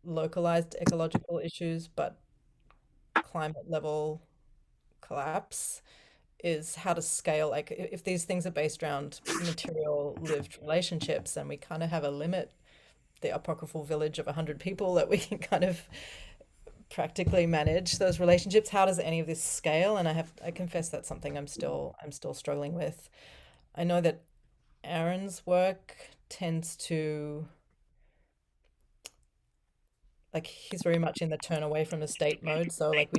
localized ecological issues, but climate level collapse is how to scale. Like if these things are based around material lived relationships, then we kind of have a limit, the apocryphal village of 100 people that we can kind of practically manage those relationships. How does any of this scale? And I confess that's something I'm still struggling with. I know that Aaron's work tends to, like, he's very much in the turn away from the state mode. So like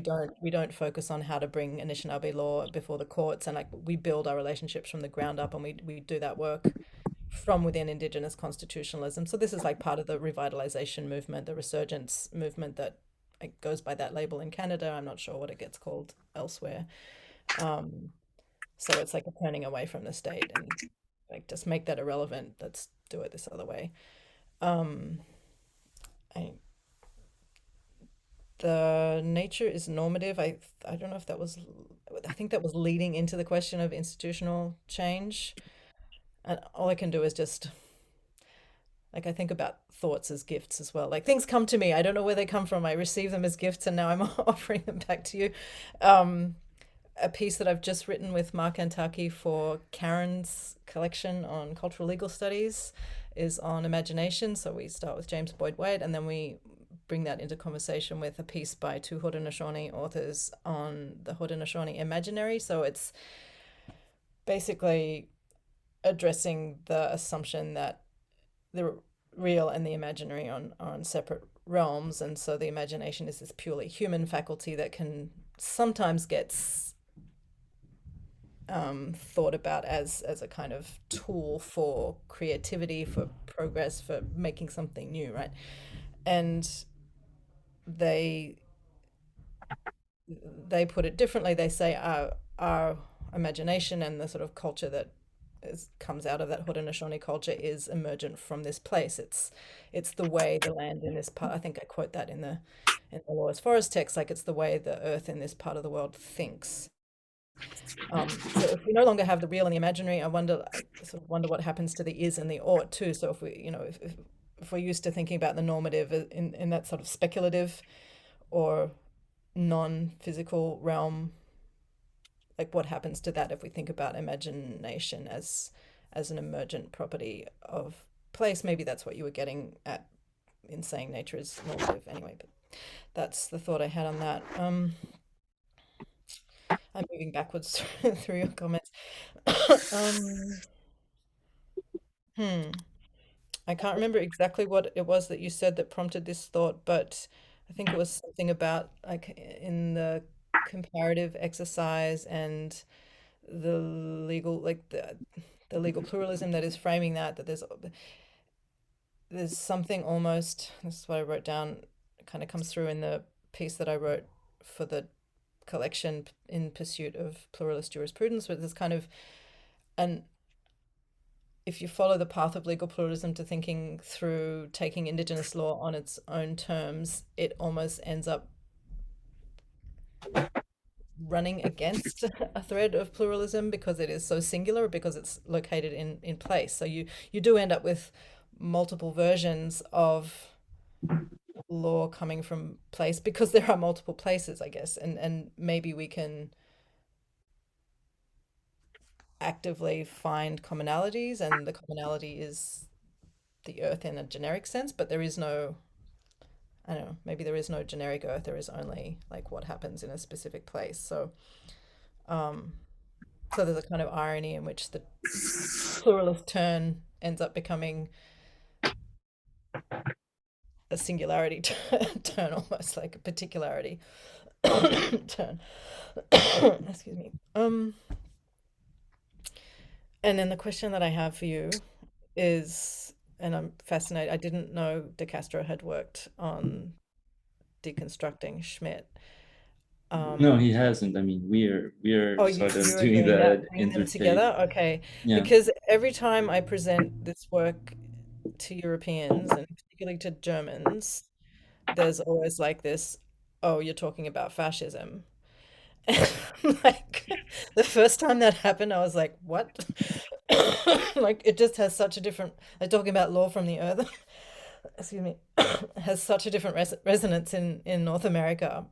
we don't focus on how to bring Anishinaabe law before the courts, and like we build our relationships from the ground up, and we do that work from within Indigenous constitutionalism. So this is like part of the revitalization movement, the resurgence movement that like, goes by that label in Canada. I'm not sure what it gets called elsewhere. Um, so it's like a turning away from the state and like just make that irrelevant. Let's do it this other way. Um, I The nature is normative. I don't know if that was, I think that was leading into the question of institutional change. And all I can do is just like I think about thoughts as gifts as well. Like things come to me, I don't know where they come from. I receive them as gifts, and now I'm offering them back to you. Um, a piece that I've just written with Mark Antaki for Karen's collection on cultural legal studies is on imagination. So we start with James Boyd White, and then we bring that into conversation with a piece by two Haudenosaunee authors on the Haudenosaunee imaginary. So it's basically addressing the assumption that the real and the imaginary are on separate realms, and so the imagination is this purely human faculty that can sometimes gets thought about as a kind of tool for creativity, for progress, for making something new, right? And they they put it differently. They say our imagination and the sort of culture that comes out of that Haudenosaunee culture is emergent from this place. It's the way the land in this part. I think I quote that in the law as forest text. Like it's the way the earth in this part of the world thinks. So if we no longer have the real and the imaginary, I sort of wonder what happens to the is and the ought too. So if we, if we're used to thinking about the normative in that sort of speculative or non-physical realm, like what happens to that if we think about imagination as an emergent property of place? Maybe that's what you were getting at in saying nature is normative anyway, but that's the thought I had on that. I'm moving backwards through your comments. um, hmm. I can't remember exactly what it was that you said that prompted this thought, but I think it was something about like in the comparative exercise and the legal, like the legal pluralism that is framing that there's something almost, this is what I wrote down, it kind of comes through in the piece that I wrote for the collection in pursuit of pluralist jurisprudence, where there's kind of an, if you follow the path of legal pluralism to thinking through taking Indigenous law on its own terms, it almost ends up running against a thread of pluralism because it is so singular, because it's located in place. So you do end up with multiple versions of law coming from place because there are multiple places, I guess, and maybe we can actively find commonalities, and the commonality is the earth in a generic sense, but there is no, I don't know, maybe there is no generic earth, there is only like what happens in a specific place. So so there's a kind of irony in which the pluralist turn ends up becoming a singularity turn, almost like a particularity turn. Excuse me. And then the question that I have for you is, and I'm fascinated, I didn't know De Castro had worked on deconstructing Schmidt. No, he hasn't. I mean, we're Oh, sort of you are doing doing that, that bringing them interface. together? Okay. Yeah. Because every time I present this work to Europeans, and particularly to Germans, there's always like this, oh, you're talking about fascism. Like the first time that happened, I was like, what? Like it just has such a different, like talking about law from the earth, excuse me, has such a different resonance in North America.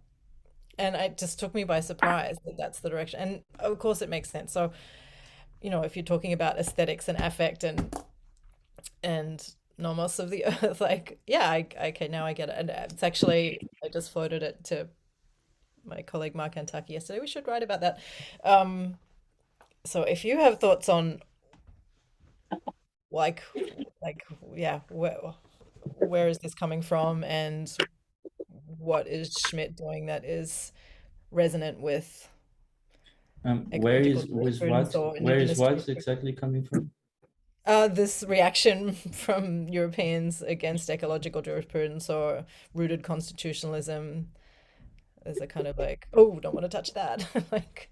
And it just took me by surprise that that's the direction. And of course it makes sense. So, you know, if you're talking about aesthetics and affect and nomos of the earth, like, yeah, okay, now I get it. And it's actually, I just floated it to my colleague Mark Antaki yesterday. We should write about that. So if you have thoughts on like yeah, where is this coming from, and what is Schmidt doing that is resonant with Where ecological is jurisprudence or where is Indigenous what jurisprudence? exactly coming from? This reaction from Europeans against ecological jurisprudence or rooted constitutionalism is a kind of like, oh, don't want to touch that. Like,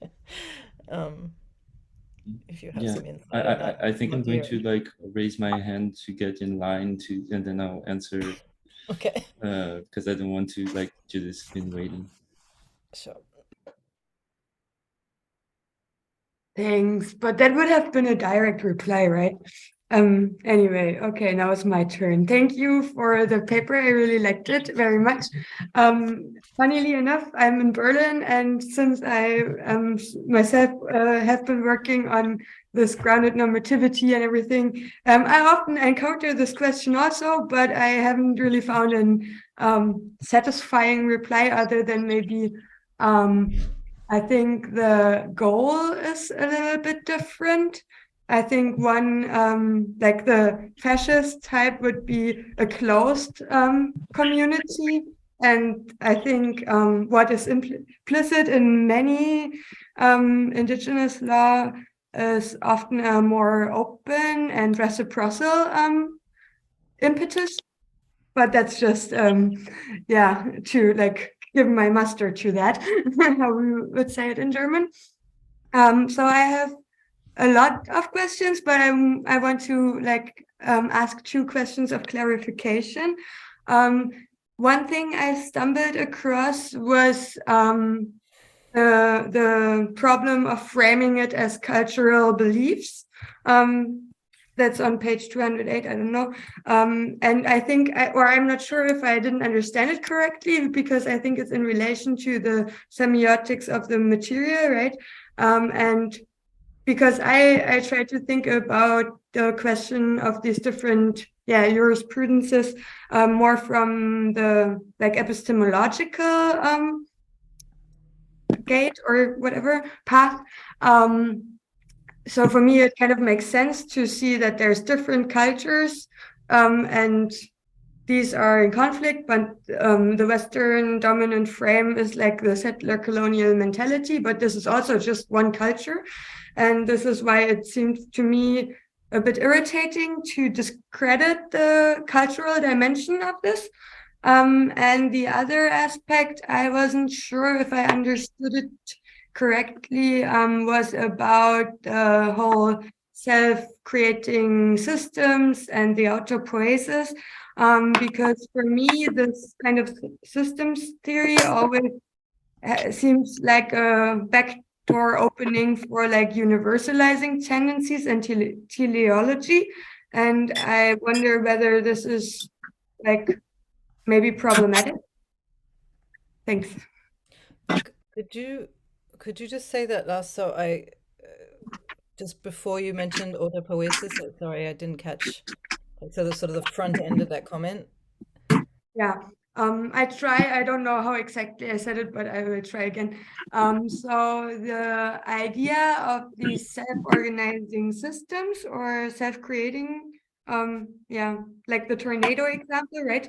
if you have Yeah, some insight on that, I think I'd I'm love to going hear to like raise my hand to get in line to, and then I'll answer it. Okay, because I don't want to like do this in waiting. sure. Thanks, but that would have been a direct reply, right? Anyway, okay, now it's my turn. Thank you for the paper. I really liked it very much. Funnily enough, I'm in Berlin, and since I myself have been working on this grounded normativity and everything, I often encounter this question also, but I haven't really found an satisfying reply other than maybe I think the goal is a little bit different. I think one, like the fascist type, would be a closed community. And I think what is implicit in many indigenous law is often a more open and reciprocal impetus. But that's just, yeah, to like give my mustard to that, how we would say it in German. So I have a lot of questions, but I want to like ask 2 questions of clarification. One thing I stumbled across was the problem of framing it as cultural beliefs. That's on page 208, I don't know. And I think, or I'm not sure if I didn't understand it correctly, because I think it's in relation to the semiotics of the material, right? And because I try to think about the question of these different, jurisprudences more from the like epistemological gate or whatever path. So for me, it kind of makes sense to see that there's different cultures and these are in conflict, but the Western dominant frame is like the settler colonial mentality, but this is also just one culture. And this is why it seems to me a bit irritating to discredit the cultural dimension of this. And the other aspect, I wasn't sure if I understood it correctly, was about the whole self-creating systems and the autopoiesis, because for me, this kind of systems theory always seems like a backdoor opening for like universalizing tendencies and teleology. And I wonder whether this is like maybe problematic. Thanks. Could you just say that last? So I just before you mentioned autopoiesis. Sorry, I didn't catch. So the sort of the front end of that comment. Yeah. I try. I don't know how exactly I said it, but I will try again. So the idea of these self-organizing systems or self-creating, like the tornado example, right?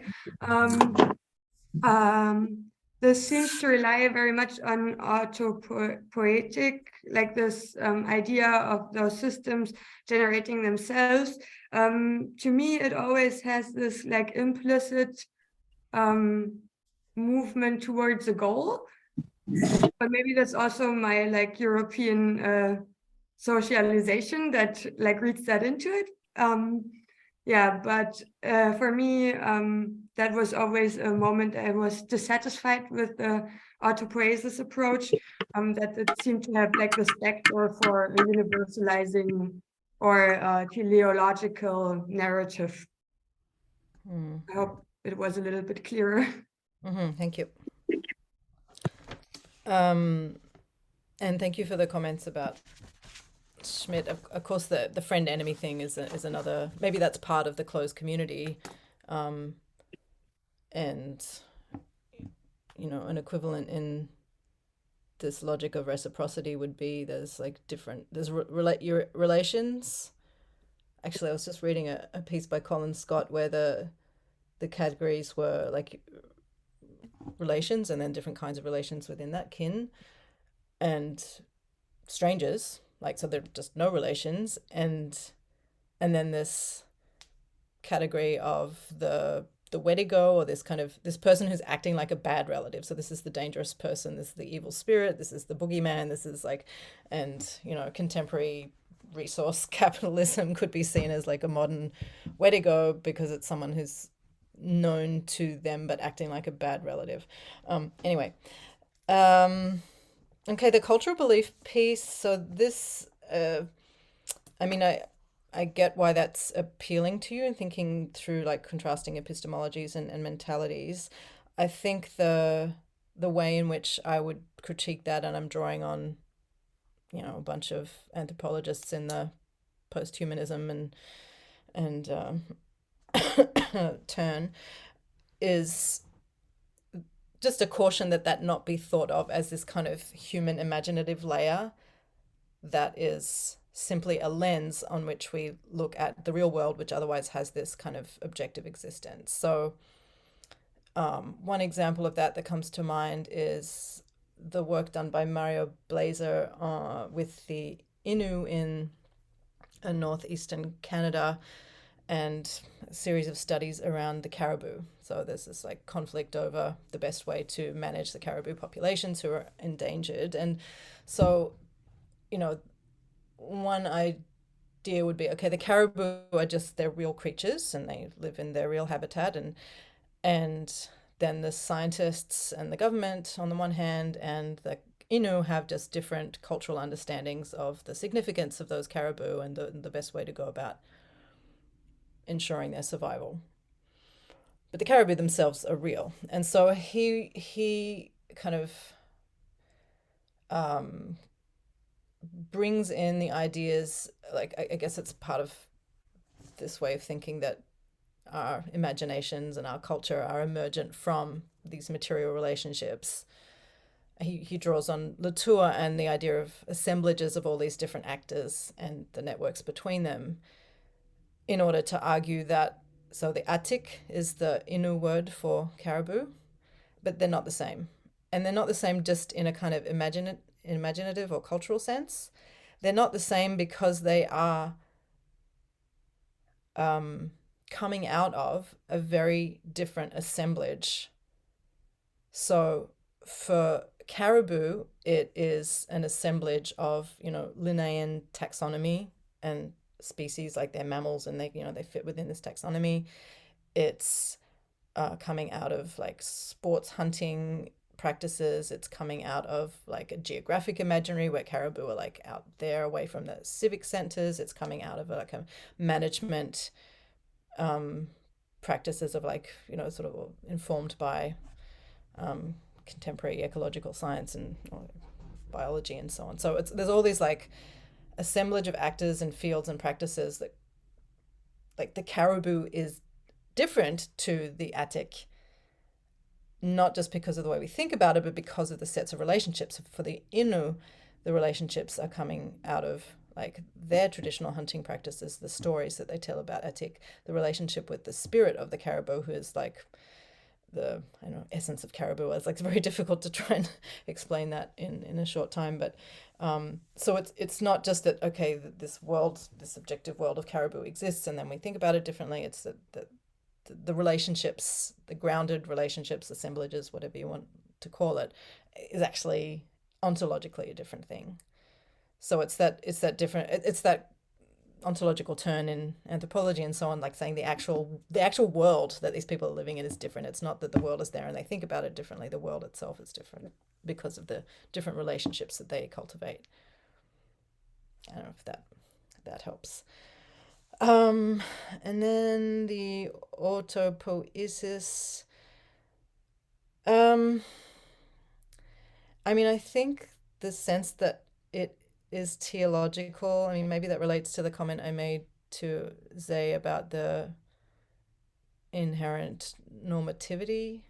This seems to rely very much on autopoietic, like this idea of those systems generating themselves. To me, it always has this like implicit movement towards a goal, but maybe that's also my like European socialization that like reads that into it. But for me, that was always a moment I was dissatisfied with the autopoiesis approach, that it seemed to have like this vector for a universalizing or teleological narrative. I hope it was a little bit clearer. Thank you. And thank you for the comments about Schmidt. Of course, the friend enemy thing is another, maybe that's part of the closed community, and you know, an equivalent in this logic of reciprocity would be there's your relations. Actually, I was just reading a piece by Colin Scott where the categories were like relations and then different kinds of relations within that, kin and strangers, like, so they're just no relations, and then this category of the Wendigo, or this person who's acting like a bad relative. So this is the dangerous person, this is the evil spirit, this is the boogeyman, this is like, and you know, contemporary resource capitalism could be seen as like a modern Wendigo because it's someone who's known to them but acting like a bad relative. Anyway, okay, the cultural belief piece. So this, I mean, I get why that's appealing to you, and thinking through like contrasting epistemologies and mentalities. I think the way in which I would critique that, and I'm drawing on, you know, a bunch of anthropologists in the post-humanism and turn, is just a caution that not be thought of as this kind of human imaginative layer that is simply a lens on which we look at the real world, which otherwise has this kind of objective existence. So one example of that comes to mind is the work done by Mario Blazer with the Innu in northeastern Canada, and a series of studies around the caribou. So there's this like conflict over the best way to manage the caribou populations who are endangered. And so, you know, one idea would be, okay, the caribou are just, they're real creatures and they live in their real habitat, and then the scientists and the government on the one hand and the Innu have just different cultural understandings of the significance of those caribou and the best way to go about ensuring their survival. But the caribou themselves are real. And so he kind of brings in the ideas, like, I guess it's part of this way of thinking that our imaginations and our culture are emergent from these material relationships. He draws on Latour and the idea of assemblages of all these different actors and the networks between them, in order to argue that, so the atik is the Innu word for caribou, but they're not the same. And they're not the same just in a kind of imaginative or cultural sense. They're not the same because they are coming out of a very different assemblage. So for caribou, it is an assemblage of, you know, Linnaean taxonomy and species, like they're mammals and they, you know, they fit within this taxonomy. It's coming out of like sports hunting practices. It's coming out of like a geographic imaginary where caribou are like out there away from the civic centers. It's coming out of like a management practices of like, you know, sort of informed by contemporary ecological science and biology and so on. So there's all these like assemblage of actors and fields and practices that, like, the caribou is different to the atik, not just because of the way we think about it, but because of the sets of relationships. For the Innu, the relationships are coming out of like their traditional hunting practices, the stories that they tell about atik, the relationship with the spirit of the caribou, who is like the, I don't know, essence of caribou. It's like very difficult to try and explain that in a short time. But so it's not just that, okay, this objective world of caribou exists and then we think about it differently. It's that the relationships, the grounded relationships, assemblages, whatever you want to call it, is actually ontologically a different thing. So it's that ontological turn in anthropology and so on, like saying the actual world that these people are living in is different. It's not that the world is there and they think about it differently. The world itself is different. because of the different relationships that they cultivate. I don't know if that helps. And then the autopoiesis. I mean, I think the sense that it is teleological, I mean, maybe that relates to the comment I made to Zay about the inherent normativity.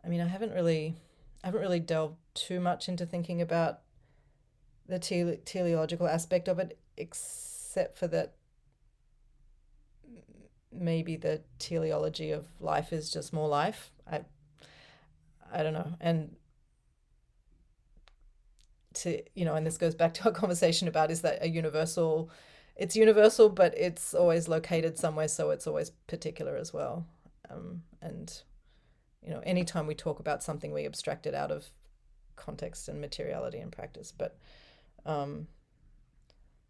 I mean, I haven't really delved too much into thinking about the teleological aspect of it, except for that maybe the teleology of life is just more life. I don't know. And and this goes back to our conversation about, is that a universal? It's universal, but it's always located somewhere, so it's always particular as well. And anytime we talk about something, we abstract it out of context and materiality and practice. But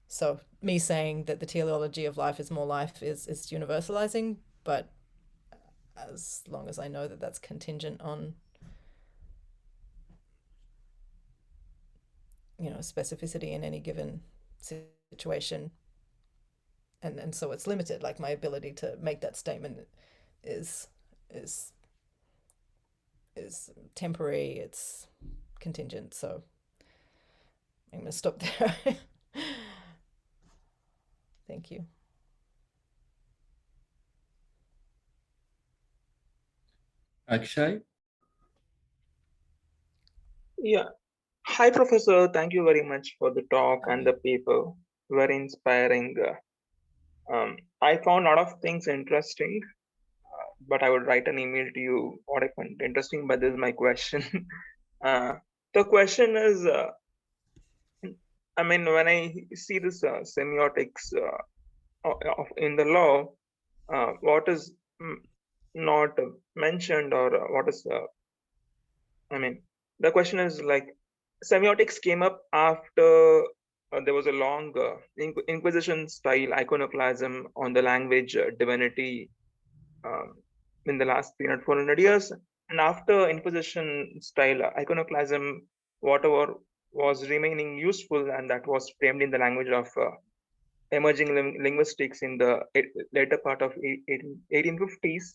so me saying that the teleology of life is more life is universalizing, but as long as I know that that's contingent on specificity in any given situation, and so it's limited, like my ability to make that statement is temporary, it's contingent. So I'm going to stop there. Thank you. Akshay? Yeah. Hi, Professor. Thank you very much for the talk and the paper. Very inspiring. I found a lot of things interesting, but I would write an email to you what I find interesting, but this is my question. The question is, I mean, when I see this semiotics in the law, what is not mentioned, or what is, I mean, the question is like, semiotics came up after there was a long Inquisition style iconoclasm on the language divinity in the last 300-400 years. And after Inquisition style iconoclasm, whatever was remaining useful, and that was framed in the language of emerging linguistics in the later part of 1850s,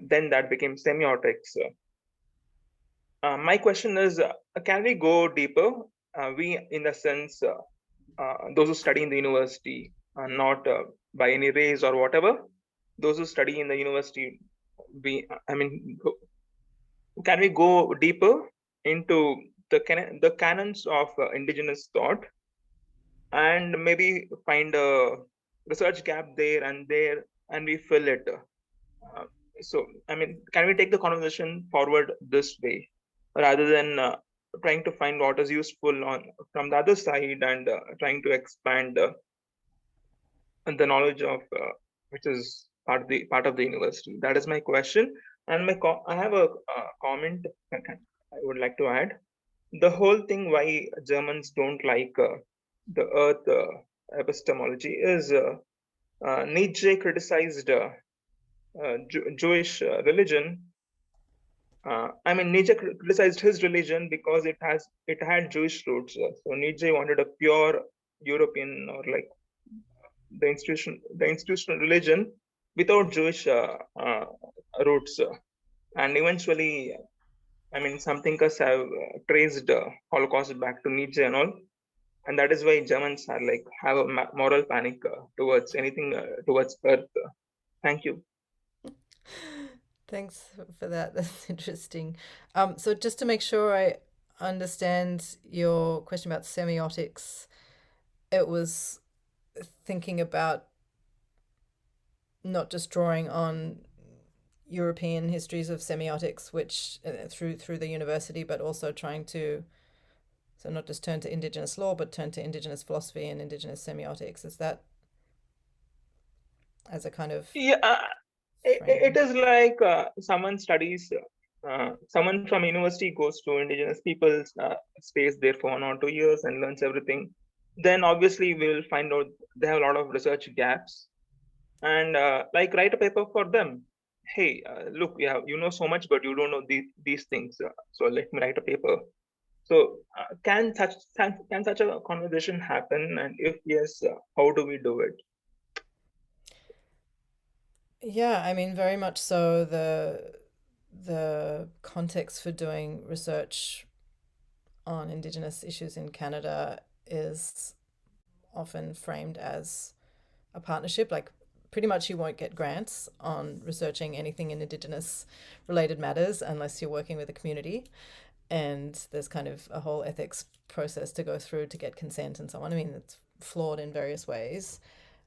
then that became semiotics. My question is, can we go deeper? We, in the sense, those who study in the university, not by any race or whatever, those who study in the university, can we go deeper into the canons of indigenous thought, and maybe find a research gap there, and we fill it? So, I mean, can we take the conversation forward this way, rather than trying to find what is useful from the other side, and trying to expand the knowledge of which is part of the university? That is my question. And I have a comment I would like to add. The whole thing why Germans don't like the earth epistemology is Nietzsche criticized Jewish religion. I mean, Nietzsche criticized his religion because it had Jewish roots. So Nietzsche wanted a pure European, or like the institutional religion without Jewish roots. And eventually, I mean, some thinkers have traced Holocaust back to Nietzsche and all. And that is why Germans are like have a moral panic towards anything towards Earth. Thank you. Thanks for that. That's interesting. So just to make sure I understand your question about semiotics, it was thinking about not just drawing on European histories of semiotics, which through the university, but also trying to not just turn to Indigenous law, but turn to Indigenous philosophy and Indigenous semiotics. Is that as a kind of it is like someone studies, someone from university goes to Indigenous people's stays there for 1 or 2 years and learns everything. Then obviously we will find out they have a lot of research gaps, and like write a paper for them. hey, look, yeah, you know so much, but you don't know these things. So let me write a paper. So can such a conversation happen? And if yes, how do we do it? Yeah, I mean, very much so. The context for doing research on Indigenous issues in Canada is often framed as a partnership. Like, pretty much you won't get grants on researching anything in Indigenous related matters unless you're working with a community. And there's kind of a whole ethics process to go through to get consent and so on. I mean, it's flawed in various ways.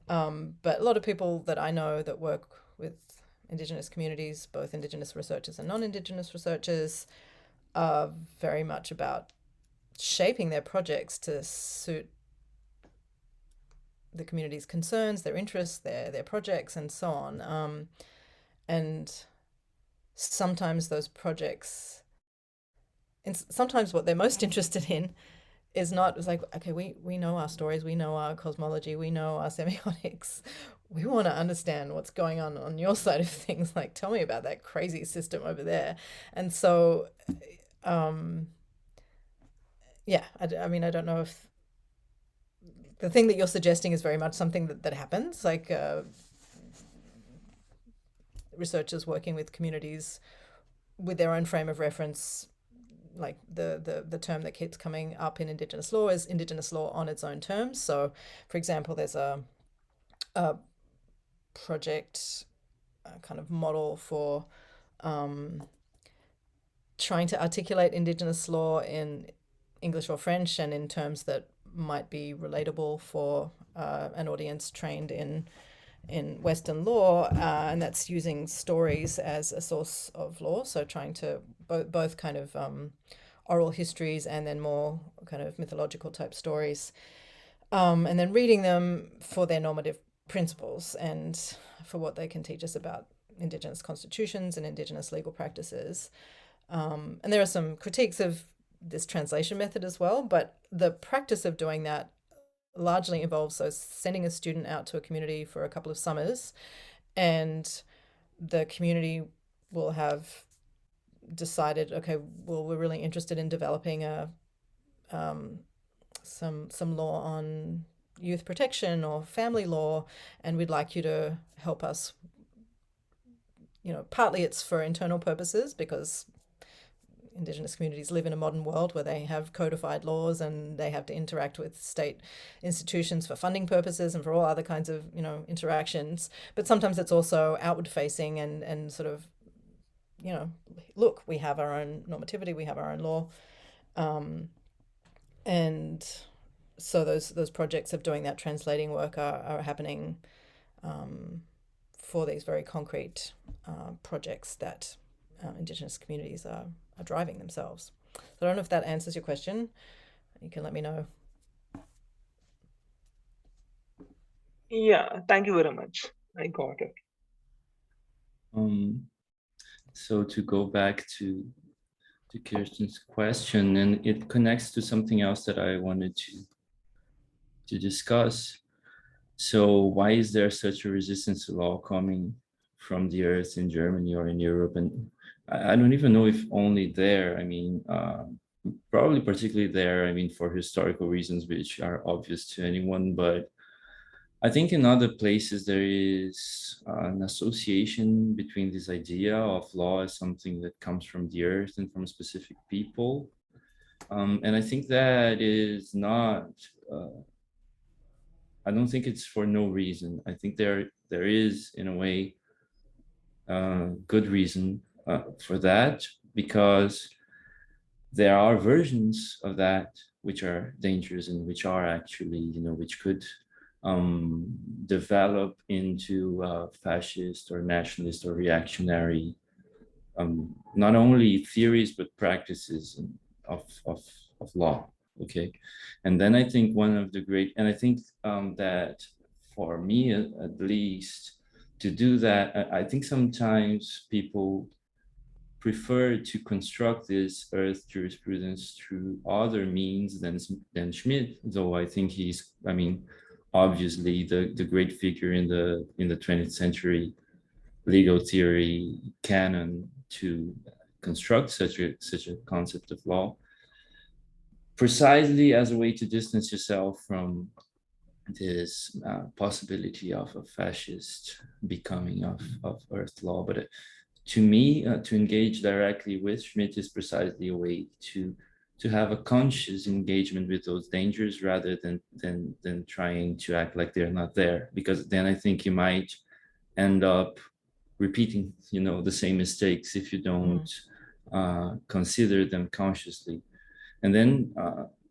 But a lot of people that I know that work with Indigenous communities, both Indigenous researchers and non-Indigenous researchers, are very much about shaping their projects to suit the community's concerns, their interests, their projects, and so on. And sometimes those projects, and sometimes what they're most interested in is not, it's like, okay, we know our stories, we know our cosmology, we know our semiotics. We want to understand what's going on your side of things. Like, tell me about that crazy system over there. And so, yeah, I mean, I don't know if the thing that you're suggesting is very much something that happens, like researchers working with communities with their own frame of reference. Like the term that keeps coming up in Indigenous law is Indigenous law on its own terms. So, for example, there's a project kind of model for trying to articulate Indigenous law in English or French and in terms that might be relatable for an audience trained in Western law, and that's using stories as a source of law. So trying to both kind of oral histories and then more kind of mythological type stories, and then reading them for their normative principles and for what they can teach us about Indigenous constitutions and Indigenous legal practices. And there are some critiques of this translation method as well, but the practice of doing that largely involves sending a student out to a community for a couple of summers, and the community will have decided, okay, well, we're really interested in developing some law on youth protection or family law, and we'd like you to help us. Partly it's for internal purposes because Indigenous communities live in a modern world where they have codified laws and they have to interact with state institutions for funding purposes and for all other kinds of, interactions. But sometimes it's also outward facing and sort of, look, we have our own normativity, we have our own law. And so those projects of doing that translating work are happening for these very concrete projects that Indigenous communities are driving themselves. So I don't know if that answers your question. You can let me know. Yeah, thank you very much. I got it. So to go back to Kirsten's question, and it connects to something else that I wanted to discuss. So why is there such a resistance to law coming from the earth in Germany or in Europe? And I don't even know if only there. I mean, probably particularly there, I mean, for historical reasons, which are obvious to anyone. But I think in other places, there is an association between this idea of law as something that comes from the earth and from specific people. And I think that is not, I don't think it's for no reason. I think there is, in a way, good reason for that, because there are versions of that which are dangerous and which are actually, which could develop into fascist or nationalist or reactionary, not only theories but practices of law. Okay, and then I think one of the great, and I think that for me at least, to do that, I think sometimes people prefer to construct this earth jurisprudence through other means than Schmidt, though I think he's, I mean, obviously the great figure in the 20th century legal theory canon to construct such a concept of law, precisely as a way to distance yourself from this possibility of a fascist becoming of Earth law. But to me, to engage directly with Schmitt is precisely a way to have a conscious engagement with those dangers rather than trying to act like they're not there, because then I think you might end up repeating, the same mistakes if you don't consider them consciously. And then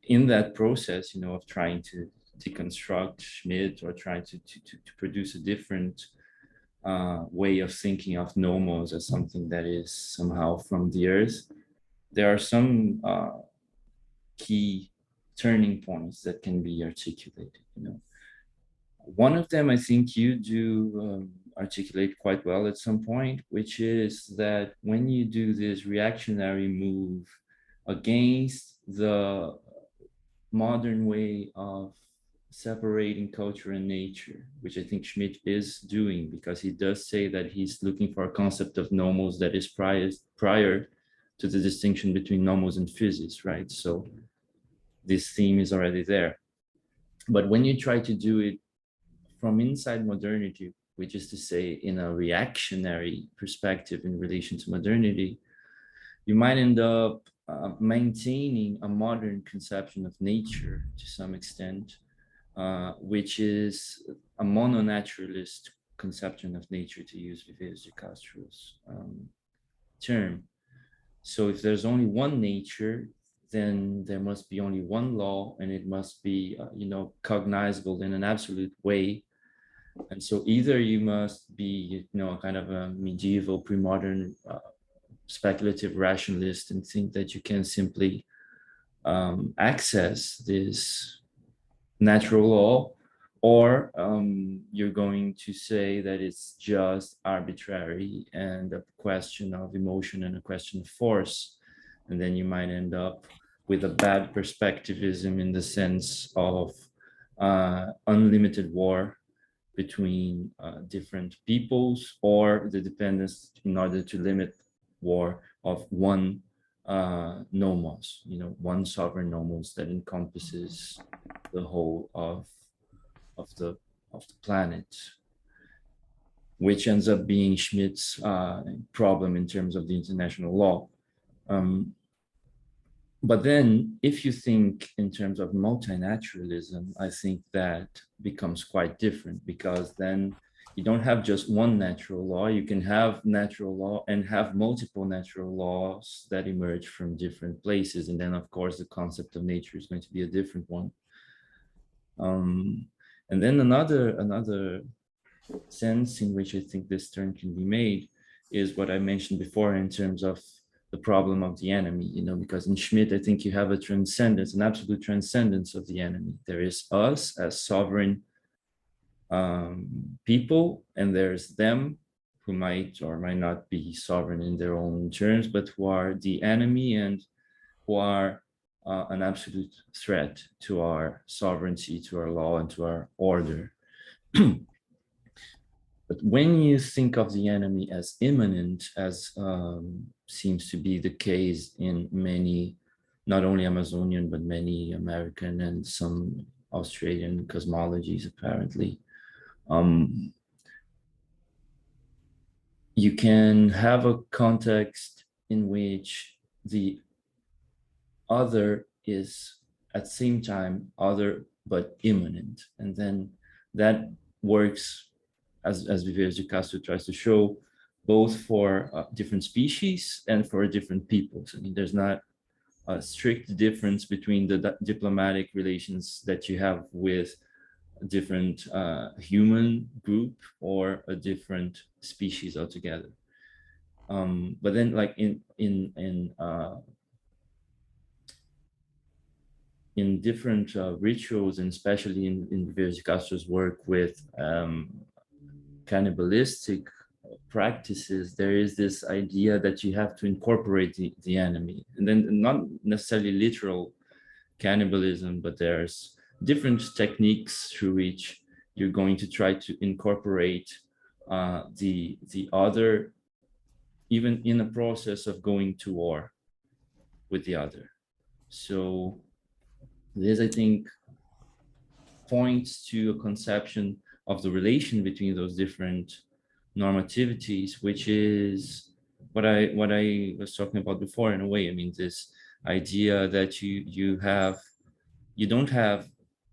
in that process, of trying to deconstruct Schmitt or trying to produce a different way of thinking of nomos as something that is somehow from the earth, there are some key turning points that can be articulated. One of them I think you do articulate quite well at some point, which is that when you do this reactionary move against the modern way of separating culture and nature, which I think Schmitt is doing, because he does say that he's looking for a concept of nomos that is prior to the distinction between nomos and physis, right? So this theme is already there. But when you try to do it from inside modernity, which is to say in a reactionary perspective in relation to modernity, you might end up maintaining a modern conception of nature to some extent, which is a mononaturalist conception of nature, to use Vives de Castro's term. So if there's only one nature, then there must be only one law, and it must be, cognizable in an absolute way. And so either you must be, kind of a medieval pre-modern speculative rationalist and think that you can simply access this natural law, or you're going to say that it's just arbitrary and a question of emotion and a question of force. And then you might end up with a bad perspectivism in the sense of unlimited war between different peoples, or the dependence in order to limit war of one nomos, one sovereign nomos that encompasses the whole of the planet, which ends up being Schmitt's problem in terms of the international law. But then if you think in terms of multinaturalism, I think that becomes quite different, because then you don't have just one natural law. You can have natural law and have multiple natural laws that emerge from different places. And then, of course, the concept of nature is going to be a different one. And then another sense in which I think this turn can be made is what I mentioned before in terms of the problem of the enemy, because in Schmitt, I think you have a transcendence, an absolute transcendence of the enemy. There is us as sovereign people, and there's them who might or might not be sovereign in their own terms, but who are the enemy and who are an absolute threat to our sovereignty, to our law, and to our order. But when you think of the enemy as immanent, as seems to be the case in many, not only Amazonian, but many American and some Australian cosmologies, apparently, you can have a context in which the other is at the same time other but immanent, and then that works as Vives de Castro tries to show, both for different species and for different peoples. I mean, there's not a strict difference between the diplomatic relations that you have with a different human group or a different species altogether. But then, like in different rituals, and especially in Vives de Castro's work with cannibalistic practices, there is this idea that you have to incorporate the enemy, and then not necessarily literal cannibalism, but there's different techniques through which you're going to try to incorporate the other, even in the process of going to war with the other. So this, I think, points to a conception of the relation between those different normativities, which is what I was talking about before in a way. I mean, this idea that you don't have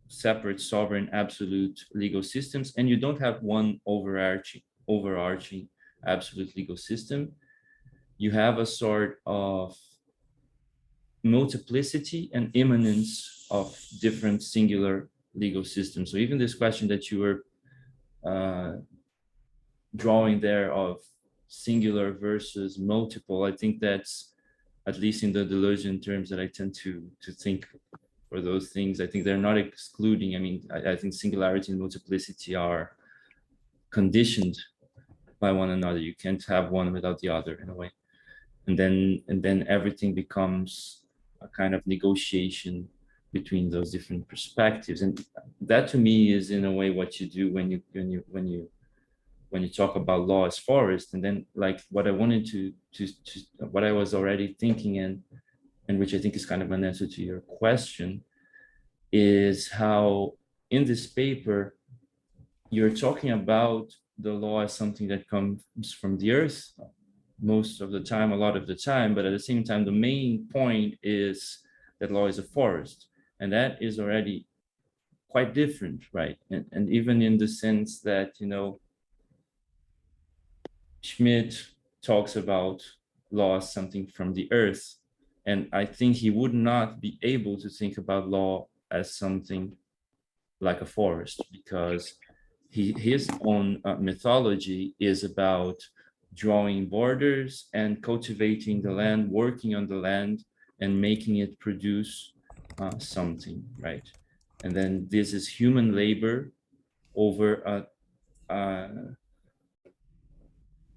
separate sovereign absolute legal systems, and you don't have one overarching absolute legal system. You have a sort of multiplicity and immanence of different singular legal systems. So even this question that you were drawing there of singular versus multiple, I think that's, at least in the Deleuzian terms that I tend to think for those things, I think they're not excluding. I mean, I think singularity and multiplicity are conditioned by one another. You can't have one without the other in a way. And then everything becomes a kind of negotiation between those different perspectives. And that to me is in a way what you do when you talk about law as forest. And then like what I wanted to what I was already thinking, and which I think is kind of an answer to your question, is how in this paper you're talking about the law as something that comes from the earth most of the time, a lot of the time, but at the same time, the main point is that law is a forest, and that is already quite different, right? And even in the sense that, you know, Schmidt talks about law as something from the earth, and I think he would not be able to think about law as something like a forest, because his own mythology is about drawing borders and cultivating the land, working on the land and making it produce something, right? And then this is human labor over a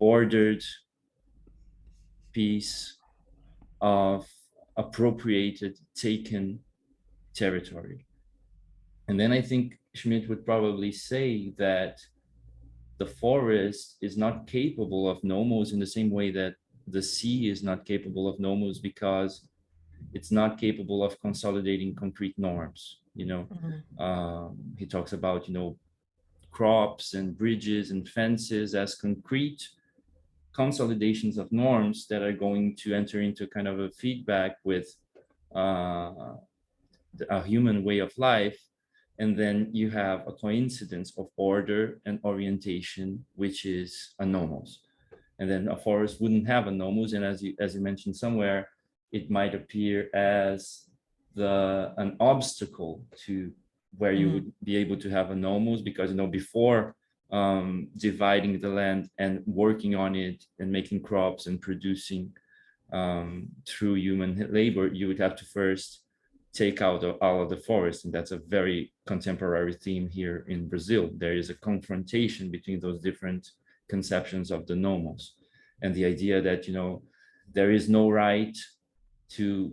ordered piece of appropriated, taken territory. And then I think Schmidt would probably say that the forest is not capable of nomos in the same way that the sea is not capable of nomos, because it's not capable of consolidating concrete norms. You know, he talks about, you know, crops and bridges and fences as concrete consolidations of norms that are going to enter into kind of a feedback with a human way of life. And then you have a coincidence of order and orientation, which is a nomos. And then a forest wouldn't have a nomos. And as you mentioned somewhere, it might appear as an obstacle to where you would be able to have a nomos, because, you know, before dividing the land and working on it and making crops and producing through human labor, you would have to first take out all of the forest. And that's a very contemporary theme here in Brazil. There is a confrontation between those different conceptions of the nomos, and the idea that, you know, there is no right to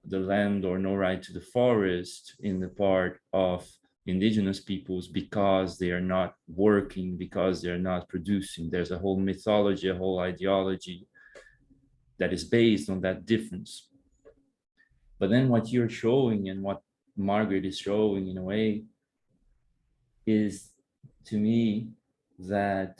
the land or no right to the forest in the part of indigenous peoples, because they are not working, because they're not producing. There's a whole mythology, a whole ideology that is based on that difference. But then what you're showing and what Margaret is showing in a way is, to me, that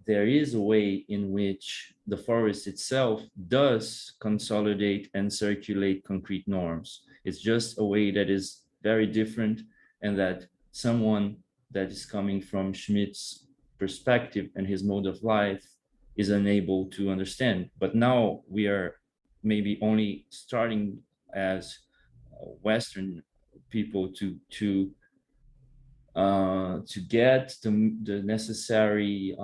there is a way in which the forest itself does consolidate and circulate concrete norms. It's just a way that is very different, and that someone that is coming from Schmidt's perspective and his mode of life is unable to understand. But now we are maybe only starting as Western people to get the necessary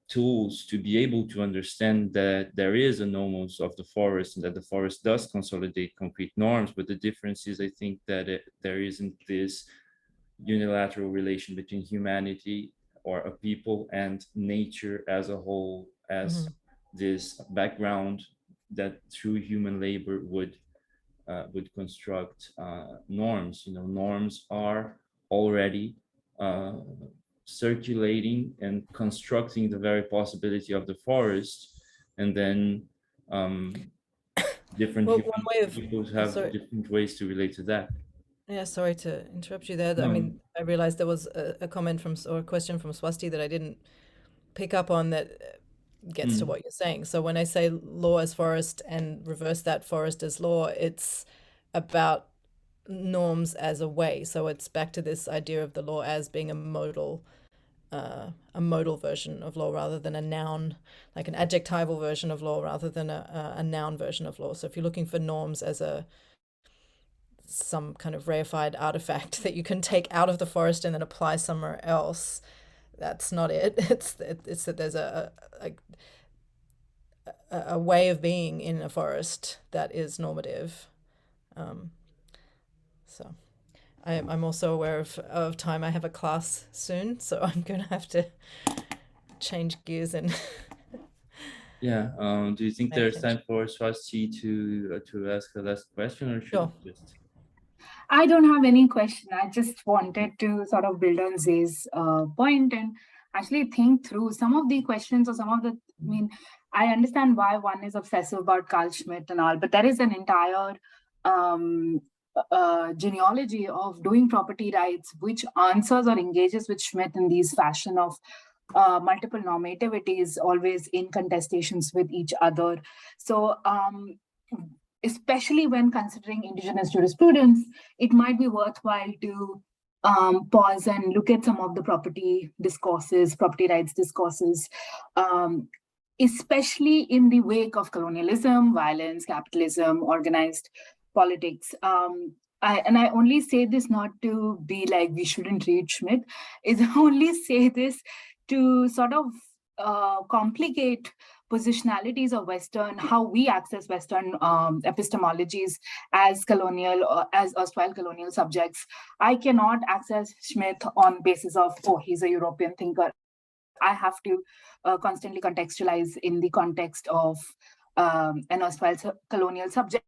tools to be able to understand that there is a nomos of the forest, and that the forest does consolidate concrete norms. But the difference is, I think, that there isn't this unilateral relation between humanity or a people and nature as a whole, as this background that through human labor would construct norms. You know, norms are already circulating and constructing the very possibility of the forest, and then different Well, human one way of peoples have sorry. different ways to relate to that. Yeah, sorry to interrupt you there. I No. mean, I realized there was a comment from or a question from Swasti that I didn't pick up on that gets to what you're saying. So when I say law as forest and reverse that forest as law, it's about norms as a way. So it's back to this idea of the law as being a modal version of law rather than a noun, like an adjectival version of law rather than a noun version of law. So if you're looking for norms as some kind of reified artifact that you can take out of the forest and then apply somewhere else, that's not it. It's that there's a way of being in a forest that is normative. So I'm also aware of time. I have a class soon, so I'm going to have to change gears and Yeah. Do you think there's time for Swasti to ask the last question, or should Sure. we just? I don't have any question. I just wanted to sort of build on Zay's point and actually think through some of the questions or some of the, I mean, I understand why one is obsessive about Carl Schmitt and all, but there is an entire genealogy of doing property rights, which answers or engages with Schmitt in these fashion of multiple normativities, always in contestations with each other. So, especially when considering indigenous jurisprudence, it might be worthwhile to pause and look at some of the property discourses, property rights discourses, especially in the wake of colonialism, violence, capitalism, organized politics. I only say this not to be like we shouldn't read Schmitt, is only say this to sort of complicate positionalities of Western, how we access Western epistemologies as colonial, as erstwhile colonial subjects. I cannot access Schmitt on basis of, oh, he's a European thinker. I have to constantly contextualize in the context of an erstwhile colonial subject,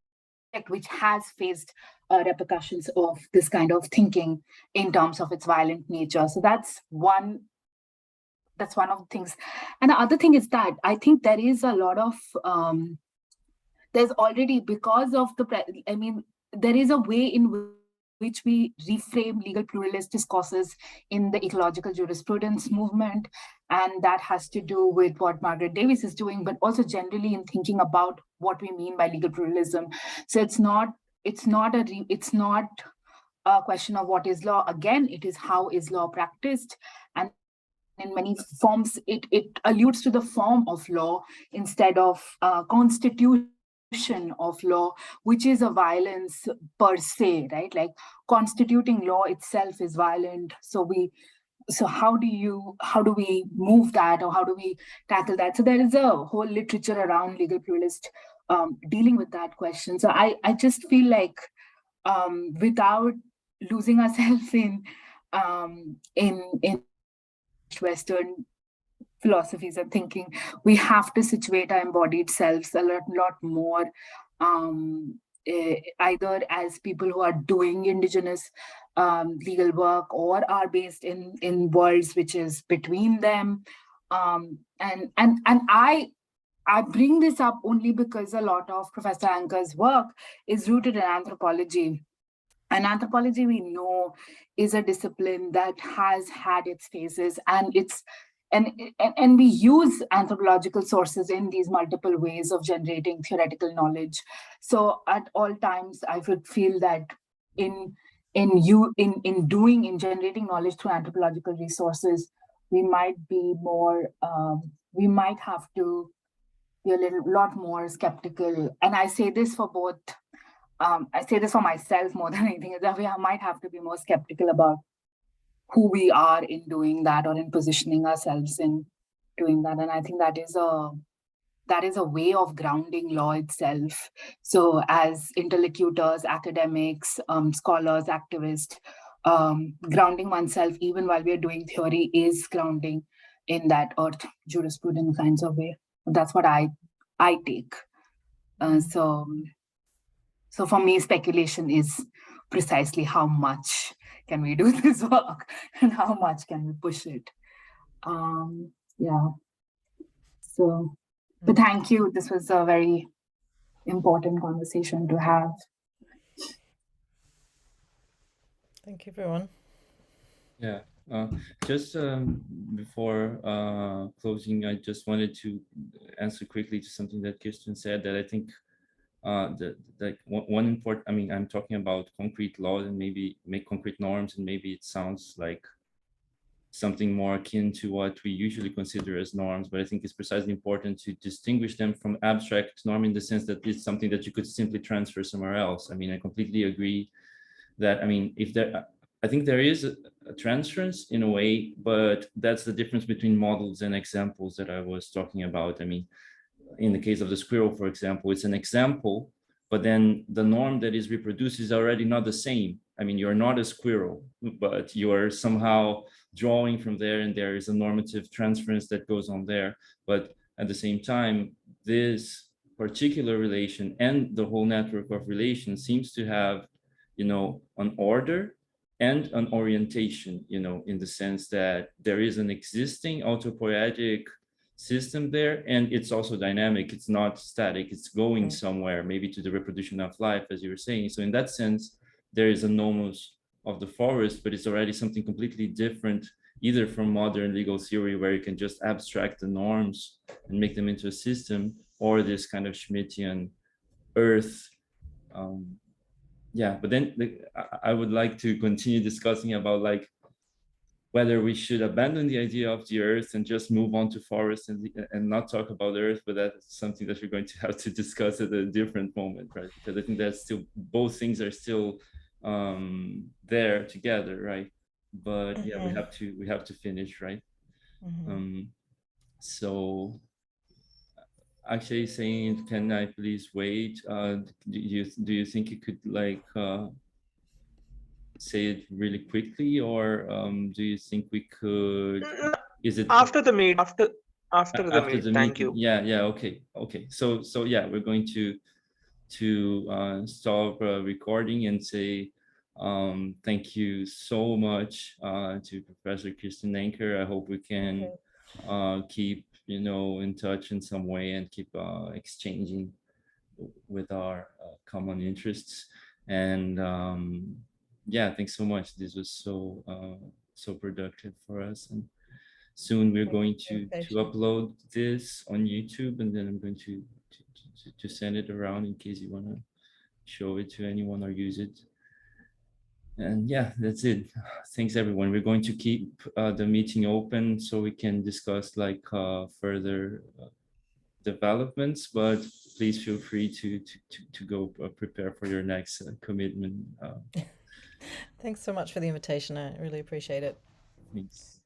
which has faced repercussions of this kind of thinking in terms of its violent nature. So that's one of the things. And the other thing is that I think there is a lot of, there's already, because of there is a way in which we reframe legal pluralist discourses in the ecological jurisprudence movement. And that has to do with what Margaret Davis is doing, but also generally in thinking about what we mean by legal pluralism. So it's not a question of what is law. Again, it is how is law practiced. And in many forms, it alludes to the form of law instead of constitution of law, which is a violence per se, right? Like constituting law itself is violent. So how do we move that, or how do we tackle that? So there is a whole literature around legal pluralist dealing with that question. So I just feel like without losing ourselves in Western philosophies and thinking, we have to situate our embodied selves a lot more, either as people who are doing indigenous legal work or are based in worlds which is between them. And I bring this up only because a lot of Professor Anker's work is rooted in anthropology. And anthropology, we know, is a discipline that has had its phases, and we use anthropological sources in these multiple ways of generating theoretical knowledge. So at all times, I would feel that in generating knowledge through anthropological resources, we might have to be a lot more skeptical. And I say this for both. I say this for myself more than anything, is that we might have to be more skeptical about who we are in doing that, or in positioning ourselves in doing that. And I think that is a way of grounding law itself. So as interlocutors, academics, scholars, activists, grounding oneself even while we are doing theory is grounding in that earth jurisprudence kinds of way. That's what I take. So for me, speculation is precisely how much can we do this work and how much can we push it? Yeah. So, but thank you. This was a very important conversation to have. Thank you, everyone. Yeah, just before closing, I just wanted to answer quickly to something that Kirsten said, that I think one important, I mean, I'm talking about concrete laws and maybe make concrete norms, and maybe it sounds like something more akin to what we usually consider as norms, but I think it's precisely important to distinguish them from abstract norm in the sense that it's something that you could simply transfer somewhere else. I mean, I completely agree that, I mean, if there, I think there is a transference in a way, but that's the difference between models and examples that I was talking about. I mean, in the case of the squirrel, for example, it's an example, but then the norm that is reproduced is already not the same. I mean, you're not a squirrel, but you're somehow drawing from there, and there is a normative transference that goes on there. But at the same time, this particular relation and the whole network of relations seems to have, you know, an order and an orientation, you know, in the sense that there is an existing autopoietic system there, and it's also dynamic. It's not static, it's going somewhere, maybe to the reproduction of life, as you were saying. So in that sense, there is a nomos of the forest, but it's already something completely different, either from modern legal theory, where you can just abstract the norms and make them into a system, or this kind of Schmittian earth. Yeah, but then I would like to continue discussing about like whether we should abandon the idea of the earth and just move on to forest and not talk about earth, but that's something that we're going to have to discuss at a different moment, right? Because I think that's still, both things are still there together, right? But yeah, we have to finish, right? So actually saying, can I please wait? Do you think you could like say it really quickly, or do you think we could? Is it after the meet? After the after meet. the Thank meeting? you. Yeah. Okay. So yeah, we're going to stop recording and say thank you so much to Professor Kirsten Anker. I hope we can keep, you know, in touch in some way and keep exchanging with our common interests. And yeah, thanks so much. This was so so productive for us. And soon we're going to upload this on YouTube, and then I'm going to send it around in case you want to show it to anyone or use it. And yeah, that's it. Thanks everyone. We're going to keep the meeting open so we can discuss like further developments, but please feel free to go prepare for your next commitment. Thanks so much for the invitation. I really appreciate it. Thanks.